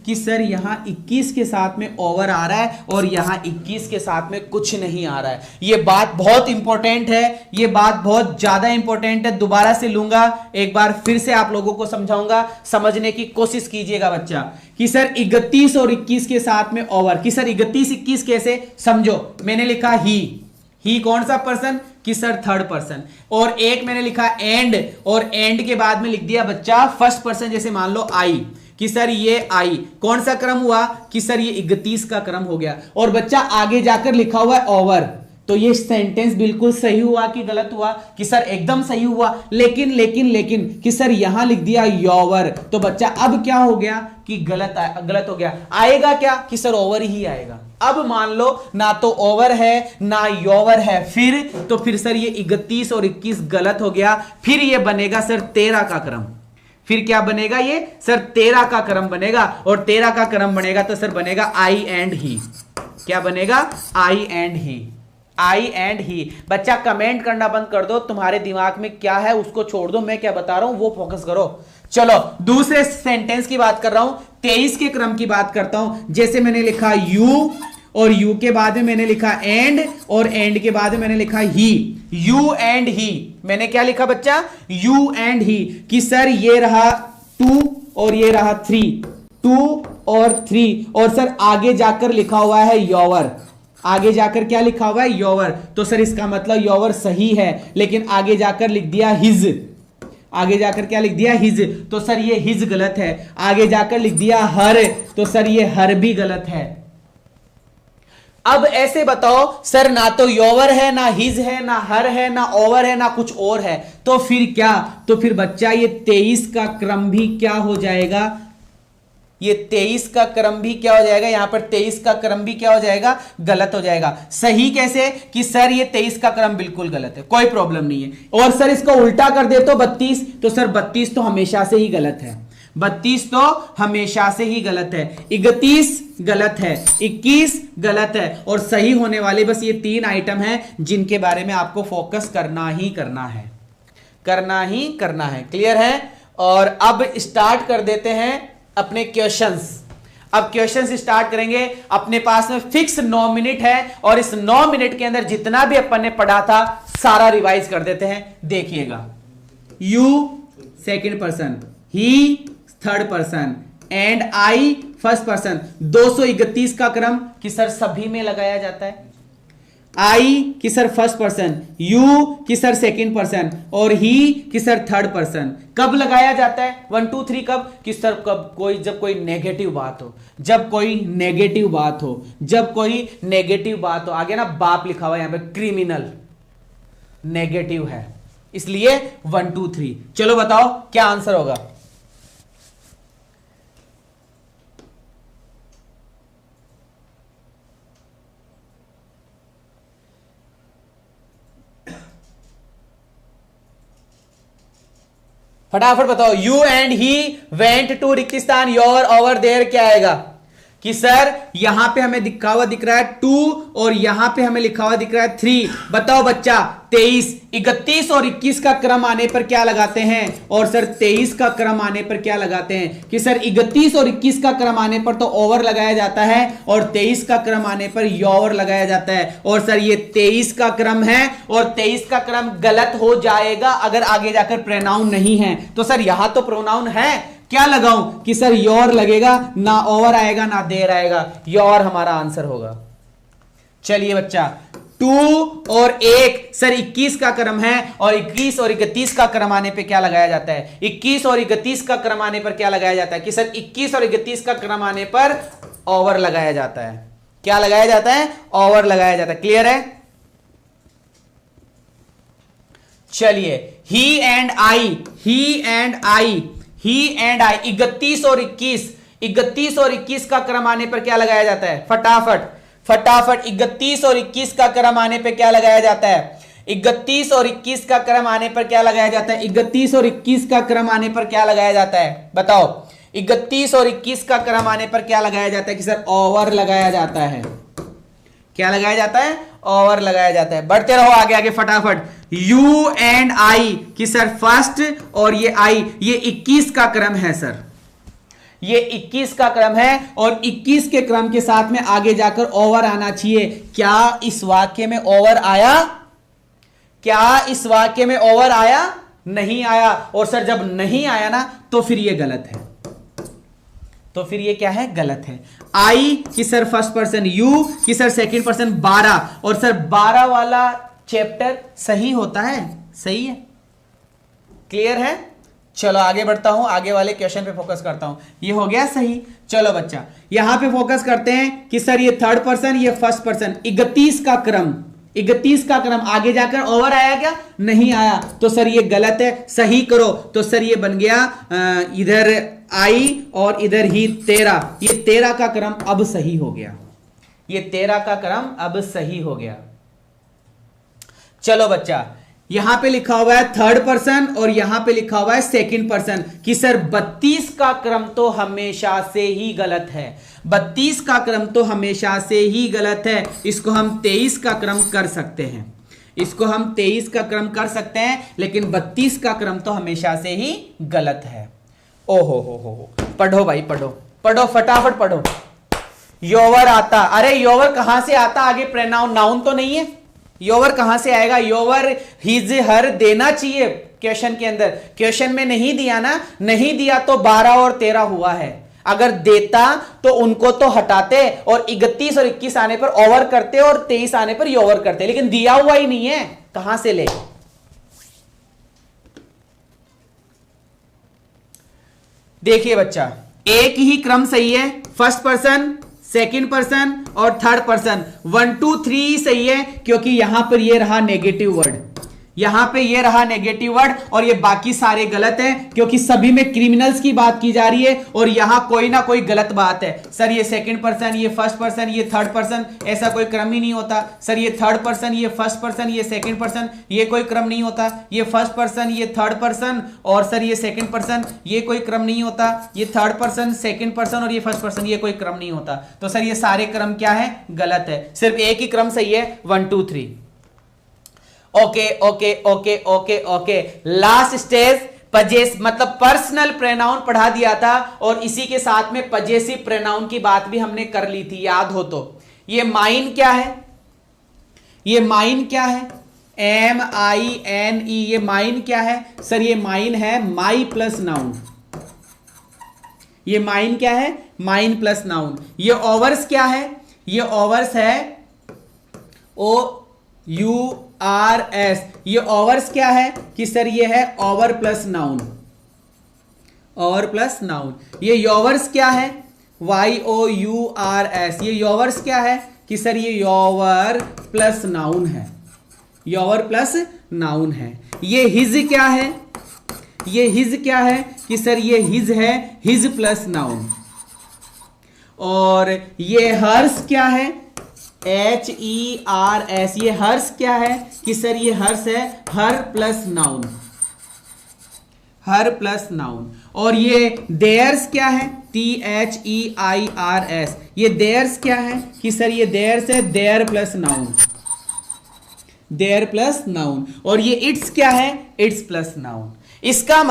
कि सर यहां 21 के साथ में ओवर आ रहा है और यहां 21 के साथ में कुछ नहीं आ रहा है। यह बात बहुत इंपॉर्टेंट है, यह बात बहुत ज्यादा इंपॉर्टेंट है। दोबारा से लूंगा, एक बार फिर से आप लोगों को समझाऊंगा, समझने की कोशिश कीजिएगा बच्चा। कि सर 31 और 21 के साथ में ओवर, कि सर 31 21 कैसे? समझो, मैंने लिखा ही कौन सा पर्सन? कि सर थर्ड पर्सन। और एक मैंने लिखा एंड, और एंड के बाद में लिख दिया बच्चा फर्स्ट पर्सन, जैसे मान लो आई, कि सर ये आई कौन सा क्रम हुआ? कि सर ये 31 का क्रम हो गया। और बच्चा आगे जाकर लिखा हुआ है ओवर, तो ये सेंटेंस बिल्कुल सही हुआ कि गलत हुआ? कि सर एकदम सही हुआ। लेकिन कि सर यहां लिख दिया योवर, तो बच्चा अब क्या हो गया? कि गलत हो गया। आएगा क्या? कि सर ओवर ही आएगा। अब मान लो ना तो ओवर है ना योवर है, फिर सर ये 31 और 21 गलत हो गया। फिर ये बनेगा सर 13 का क्रम। फिर क्या बनेगा? ये सर 13 का क्रम बनेगा, और 13 का क्रम बनेगा तो सर बनेगा आई एंड ही। क्या बनेगा? I and he. I and he. बच्चा कमेंट करना बंद कर दो, तुम्हारे दिमाग में क्या है उसको छोड़ दो, मैं क्या बता रहा हूं वो फोकस करो। चलो दूसरे सेंटेंस की बात कर रहा हूं, 23 के क्रम की बात करता हूं। जैसे मैंने लिखा यू, और यू के बाद में मैंने लिखा एंड, और एंड के बाद में मैंने लिखा ही। यू एंड ही, मैंने क्या लिखा बच्चा? यू एंड ही। कि सर ये रहा 2 और ये रहा 3, 2 और 3, और सर आगे जाकर लिखा हुआ है योवर। आगे जाकर क्या लिखा हुआ है? योवर। तो सर इसका मतलब योवर सही है, लेकिन आगे जाकर लिख दिया हिज। आगे जाकर क्या लिख दिया? हिज, तो सर ये हिज गलत है। आगे जाकर लिख दिया हर, तो सर ये हर भी गलत है। अब ऐसे बताओ सर, ना तो योवर है, ना हिज है, ना हर है, ना ओवर है, ना कुछ और है, तो फिर क्या? तो फिर बच्चा ये 23 का क्रम भी क्या हो जाएगा? ये 23 का क्रम भी क्या हो जाएगा? यहां पर 23 का क्रम भी क्या हो जाएगा? गलत हो जाएगा। सही कैसे? कि सर ये 23 का क्रम बिल्कुल गलत है, कोई प्रॉब्लम नहीं है। और सर इसको उल्टा कर दे तो 32, तो सर 32 तो हमेशा से ही गलत है। 32 तो हमेशा से ही गलत है। 31 गलत है, 21 गलत है, और सही होने वाले बस ये 3 आइटम हैं जिनके बारे में आपको फोकस करना ही करना है, करना ही करना है। क्लियर है? और अब स्टार्ट कर देते हैं अपने क्वेश्चंस। अब क्वेश्चंस स्टार्ट करेंगे। अपने पास में फिक्स 9 मिनट है, और इस 9 मिनट के अंदर जितना भी अपन ने पढ़ा था सारा रिवाइज कर देते हैं। देखिएगा, you second person, he third person, and I first person. 231 का क्रम कि सर सभी में लगाया जाता है। आई कि सर फर्स्ट पर्सन, यू कि सर सेकंड पर्सन, और ही कि सर थर्ड पर्सन। कब लगाया जाता है? 1 2 3 कब? कि सर कब जब कोई नेगेटिव बात हो, जब कोई नेगेटिव बात हो, जब कोई नेगेटिव बात हो। आगे ना बाप लिखा हुआ है यहां पे, क्रिमिनल नेगेटिव है, इसलिए 1 2 3। चलो बताओ क्या आंसर होगा? फटाफट बताओ। You and he went to रिक्तिस्तान, योर ओवर देयर क्या आएगा? कि सर यहां पे हमें लिखा हुआ दिख रहा है 2, और यहां पे हमें लिखा हुआ दिख रहा है 3। बताओ बच्चा, 23 31 और 21 का क्रम आने पर क्या लगाते हैं? और सर 23 का क्रम आने पर क्या लगाते हैं? कि सर 31 और 21 का क्रम आने पर तो ओवर लगाया जाता है, और 23 का क्रम आने पर योवर लगाया जाता है। और सर ये 23 का क्रम है, और 23 का क्रम गलत हो जाएगा अगर आगे जाकर प्रोनाउन नहीं है। तो सर यहां तो प्रोनाउन है, क्या लगाऊं? कि सर योर लगेगा, ना ओवर आएगा ना देर आएगा, योर हमारा आंसर होगा। चलिए बच्चा, 2 और 1 सर 21 का क्रम है, और 21 और 31 का क्रम आने पे क्या लगाया जाता है? 21 और 31 का क्रम आने पर क्या लगाया जाता है? कि सर 21 और 31 का क्रम आने पर ओवर लगाया जाता है। क्या लगाया जाता है? ओवर लगाया जाता है। क्लियर है? चलिए he and I, he and I, he and I, 31 और 21, 31 और 21 का क्रम आने पर क्या लगाया जाता है? फटाफट फटाफट 31 और 21 का क्रम आने पर क्या लगाया जाता है? 31 और 21 का क्रम आने पर क्या लगाया जाता है? 31 और 21 का क्रम आने पर क्या लगाया जाता है? बताओ। 31 और 21 का क्रम आने पर क्या लगाया जाता है? कि सर ओवर लगाया जाता है। क्या लगाया जाता है? ओवर लगाया जाता है। बढ़ते रहो आगे आगे फटाफट। यू एंड आई, कि सर फर्स्ट और ये आई, ये 21 का क्रम है सर, ये 21 का क्रम है और 21 के क्रम के साथ में आगे जाकर ओवर आना चाहिए। क्या इस वाक्य में ओवर आया? क्या इस वाक्य में ओवर आया? नहीं आया। और सर जब नहीं आया ना तो फिर ये गलत है, तो फिर ये क्या है? गलत है। आई कि सर फर्स्ट पर्सन, यू कि सर सेकंड पर्सन, 12, और सर 12 वाला चैप्टर सही होता है, सही है, क्लियर है। चलो आगे बढ़ता हूं, आगे वाले क्वेश्चन पे फोकस करता हूं। ये हो गया सही। चलो बच्चा यहां पे फोकस करते हैं कि सर ये थर्ड पर्सन, ये फर्स्ट पर्सन, 31 का क्रम, 31 का क्रम आगे जाकर ओवर आया क्या? नहीं आया, तो सर ये गलत है। सही करो तो सर ये बन गया इधर आई और इधर ही 13, ये 13 का क्रम अब सही हो गया, ये 13 का क्रम अब सही हो गया। चलो बच्चा यहां पे लिखा हुआ है थर्ड पर्सन और यहां पे लिखा हुआ है सेकंड पर्सन, कि सर 32 का क्रम तो हमेशा से ही गलत है, 32 का क्रम तो हमेशा से ही गलत है। इसको हम 23 का क्रम कर सकते हैं, इसको हम 23 का क्रम कर सकते हैं, लेकिन 32 का क्रम तो हमेशा से ही गलत है। ओहो हो, पढ़ो भाई पढ़ो, पढ़ो फटाफट पढ़ो। योवर आता, अरे योवर कहां से आता? आगे प्रोनाउन, नाउन तो नहीं है, योवर कहां से आएगा? योवर हिज हर देना चाहिए क्वेश्चन के अंदर, क्वेश्चन में नहीं दिया ना, नहीं दिया तो 12 और 13 हुआ है। अगर देता तो उनको तो हटाते और 31 और 21 आने पर ओवर करते और 23 आने पर योवर करते, लेकिन दिया हुआ ही नहीं है, कहां से ले? देखिए बच्चा एक ही क्रम सही है, फर्स्ट पर्सन, सेकंड पर्सन और थर्ड पर्सन, 1 2 3 सही है, क्योंकि यहां पर ये रहा नेगेटिव वर्ड, यहां पे ये रहा नेगेटिव वर्ड, और ये बाकी सारे गलत हैं क्योंकि सभी में क्रिमिनल्स की बात की जा रही है और यहां कोई ना कोई गलत बात है। सर ये सेकंड पर्सन, ये फर्स्ट पर्सन, ये थर्ड पर्सन, ऐसा कोई क्रम ही नहीं होता। सर ये थर्ड पर्सन, ये फर्स्ट पर्सन, ये सेकंड पर्सन, ये कोई क्रम नहीं होता। ये फर्स्ट पर्सन, ये थर्ड पर्सन और सर ये सेकंड पर्सन, ये कोई क्रम नहीं होता। ये थर्ड पर्सन, सेकंड पर्सन और ये फर्स्ट पर्सन, ये कोई क्रम नहीं होता। तो सर ये सारे क्रम क्या है? गलत है। सिर्फ एक ही क्रम सही है, 1 2 3। Okay okay okay okay okay, last stage possess मतलब पर्सनल प्रोनाउन पढ़ा दिया था और इसी के साथ में पजेसिव प्रोनाउन की बात भी हमने कर ली थी, याद हो तो। ये माइन क्या है? ये माइन क्या है? MINE, ये माइन क्या है? सर ये माइन है माई प्लस नाउन। ये माइन क्या है? Mine plus noun. ये ओवर्स क्या है? ये ओवर्स है OURS। ये ओवर्स क्या है? कि सर ये है over plus noun, over plus noun. ये योवर्स क्या है? YOURS। ये योवर्स क्या है? कि सर ये योवर प्लस नाउन है, योवर प्लस नाउन है। ये हिज क्या है? ये हिज क्या है? कि सर ये हिज है हिज प्लस नाउन। और ये हर्स क्या है? HERS। ये हर्स क्या है? कि सर ये हर्स है हर प्लस नाउन, हर प्लस नाउन। और ये देयर्स क्या है? THEIRS। ये देयर्स क्या है? कि सर ये देयर्स है their plus noun, their plus noun. और ये इट्स क्या है? Its plus noun. इसका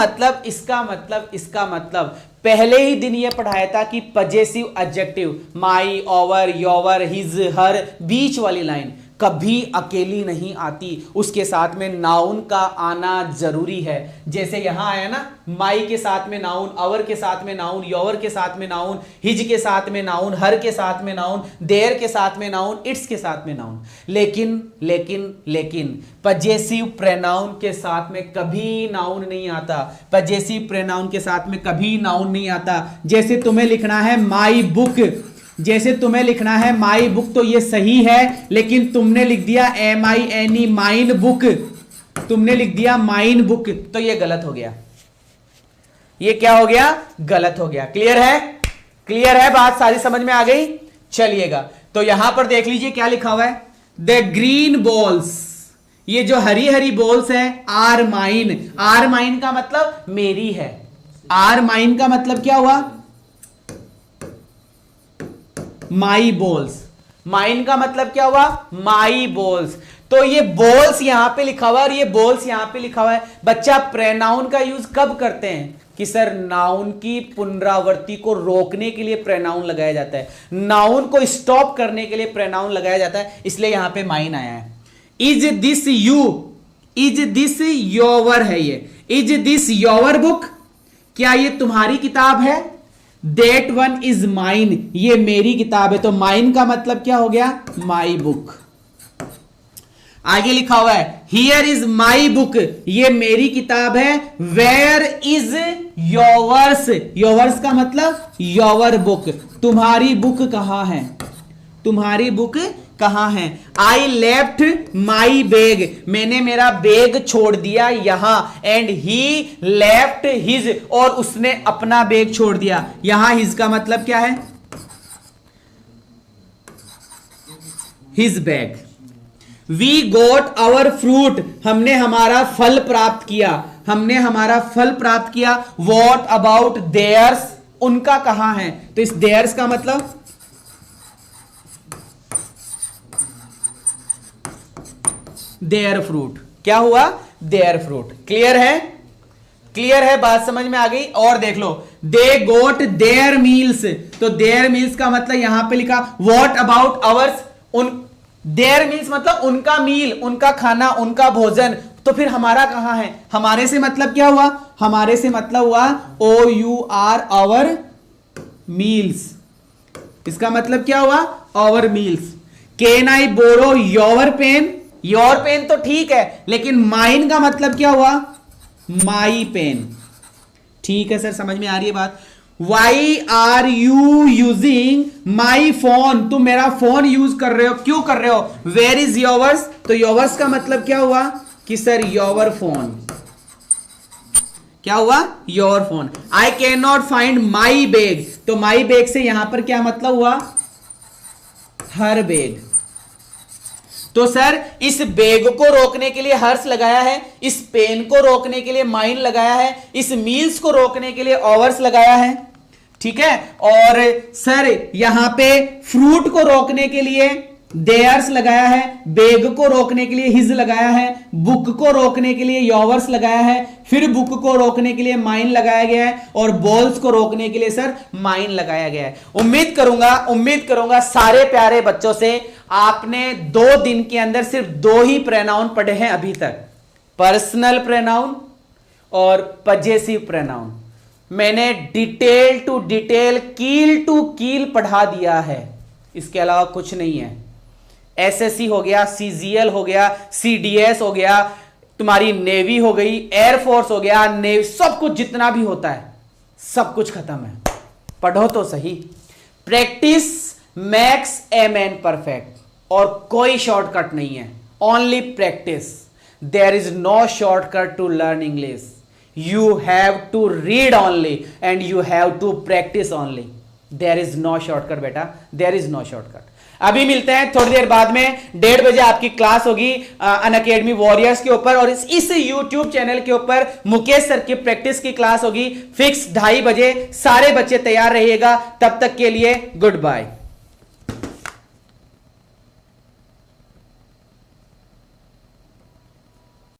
मतलब पहले ही दिन ये पढ़ाया था कि possessive adjective my, our, your, his, her, बीच वाली लाइन कभी अकेली नहीं आती, उसके साथ में नाउन का आना जरूरी है। जैसे यहां आया ना, माई के साथ में नाउन, ओवर के साथ में नाउन, योवर के साथ में नाउन, हिज के साथ में नाउन, हर के साथ में नाउन, देयर के साथ में नाउन, इट्स के साथ में नाउन। लेकिन पजेसिव प्रोनाउन के साथ में कभी नाउन नहीं आता, पजेसिव प्रोनाउन के साथ में कभी नाउन नहीं आता। जैसे तुम्हें लिखना है माई बुक, जैसे तुम्हें लिखना है माई बुक तो ये सही है, लेकिन तुमने लिख दिया MINE माइन बुक, तुमने लिख दिया माइन बुक, तो ये गलत हो गया। ये क्या हो गया? गलत हो गया। क्लियर है? क्लियर है? बात सारी समझ में आ गई? चलिएगा, तो यहां पर देख लीजिए क्या लिखा हुआ है, द ग्रीन बॉल्स, ये जो हरी हरी बॉल्स है, आर माइन। आर माइन का मतलब मेरी है। आर माइन का मतलब क्या हुआ? माई बॉल्स। माइन का मतलब क्या हुआ? माई बॉल्स। तो ये बॉल्स यहां पे लिखा हुआ है और ये बॉल्स यहां पे लिखा हुआ है। बच्चा प्रेनाउन का यूज कब करते हैं? कि सर नाउन की पुनरावृत्ति को रोकने के लिए प्रेनाउन लगाया जाता है, नाउन को स्टॉप करने के लिए प्रेनाउन लगाया जाता है, इसलिए यहां पे माइन आया है। Is this you? Is this योवर है ये। Is this योवर book? क्या ये तुम्हारी किताब है? That one is mine, ये मेरी किताब है। तो माइन का मतलब क्या हो गया? My book. आगे लिखा हुआ है हियर इज माई बुक, ये मेरी किताब है। Where is yours? योवर्स का मतलब योवर बुक, तुम्हारी बुक कहां है? तुम्हारी बुक कहां है? आई लेफ्ट माई बैग, मैंने मेरा बैग छोड़ दिया यहां। एंड ही लेफ्ट हिज, और उसने अपना बैग छोड़ दिया यहां। हिज का मतलब क्या है? His bag. We got our fruit, हमने हमारा फल प्राप्त किया। हमने हमारा फल प्राप्त किया। What about theirs? उनका कहां है? तो इस देयर्स का मतलब देयर फ्रूट। क्या हुआ? Their fruit. क्लियर है? क्लियर है? बात समझ में आ गई? और देख लो, दे गोट देयर मील्स, तो देयर मील्स का मतलब यहां पे लिखा व्हाट अबाउट आवर्स? उन देयर मील्स मतलब उनका मील, उनका खाना, उनका भोजन। तो फिर हमारा कहां है? हमारे से मतलब क्या हुआ? हमारे से मतलब हुआ O U R, our meals. इसका मतलब क्या हुआ? Our meals. Can I borrow your pen? Your pen तो ठीक है, लेकिन माइन का मतलब क्या हुआ? My pen. ठीक है सर, समझ में आ रही है बात? Why are you using my phone? तुम मेरा फोन यूज कर रहे हो, क्यों कर रहे हो? Where is yours? तो योवर्स का मतलब क्या हुआ? कि सर योर फोन। क्या हुआ? Your phone. I can not find my bag, तो माई बैग से यहां पर क्या मतलब हुआ? हर बैग। तो सर इस बैग को रोकने के लिए हर्ष लगाया है, इस पेन को रोकने के लिए माइन लगाया है, इस मील्स को रोकने के लिए ओवर्स लगाया है। ठीक है? और सर यहां पे फ्रूट को रोकने के लिए देयर्स लगाया है, बैग को रोकने के लिए हिज लगाया है, बुक को रोकने के लिए योवर्स लगाया है, फिर बुक को रोकने के लिए माइन लगाया गया है, और बॉल्स को रोकने के लिए सर माइन लगाया गया है। उम्मीद करूंगा सारे प्यारे बच्चों से आपने 2 दिन के अंदर सिर्फ 2 ही प्रोनाउन पढ़े हैं अभी तक, पर्सनल प्रोनाउन और पजेसिव प्रोनाउन। मैंने डिटेल टू डिटेल, कील टू कील पढ़ा दिया है, इसके अलावा कुछ नहीं है। एसएससी हो गया, सीजीएल हो गया, सीडीएस हो गया, तुम्हारी नेवी हो गई, एयरफोर्स हो गया, नेवी, सब कुछ जितना भी होता है सब कुछ खत्म है। पढ़ो तो सही। Practice makes a man perfect, और कोई शॉर्टकट नहीं है, only practice. There is no shortcut to learn English. You have to read only and you have to practice only. There is no shortcut बेटा, देयर इज नो शॉर्टकट। अभी मिलते हैं थोड़ी देर बाद में, 1:30 बजे आपकी क्लास होगी अनअकैडमी वॉरियर्स के ऊपर, और इस YouTube चैनल के ऊपर मुकेश सर की प्रैक्टिस की क्लास होगी फिक्स 2:30 बजे। सारे बच्चे तैयार रहिएगा, तब तक के लिए गुड बाय।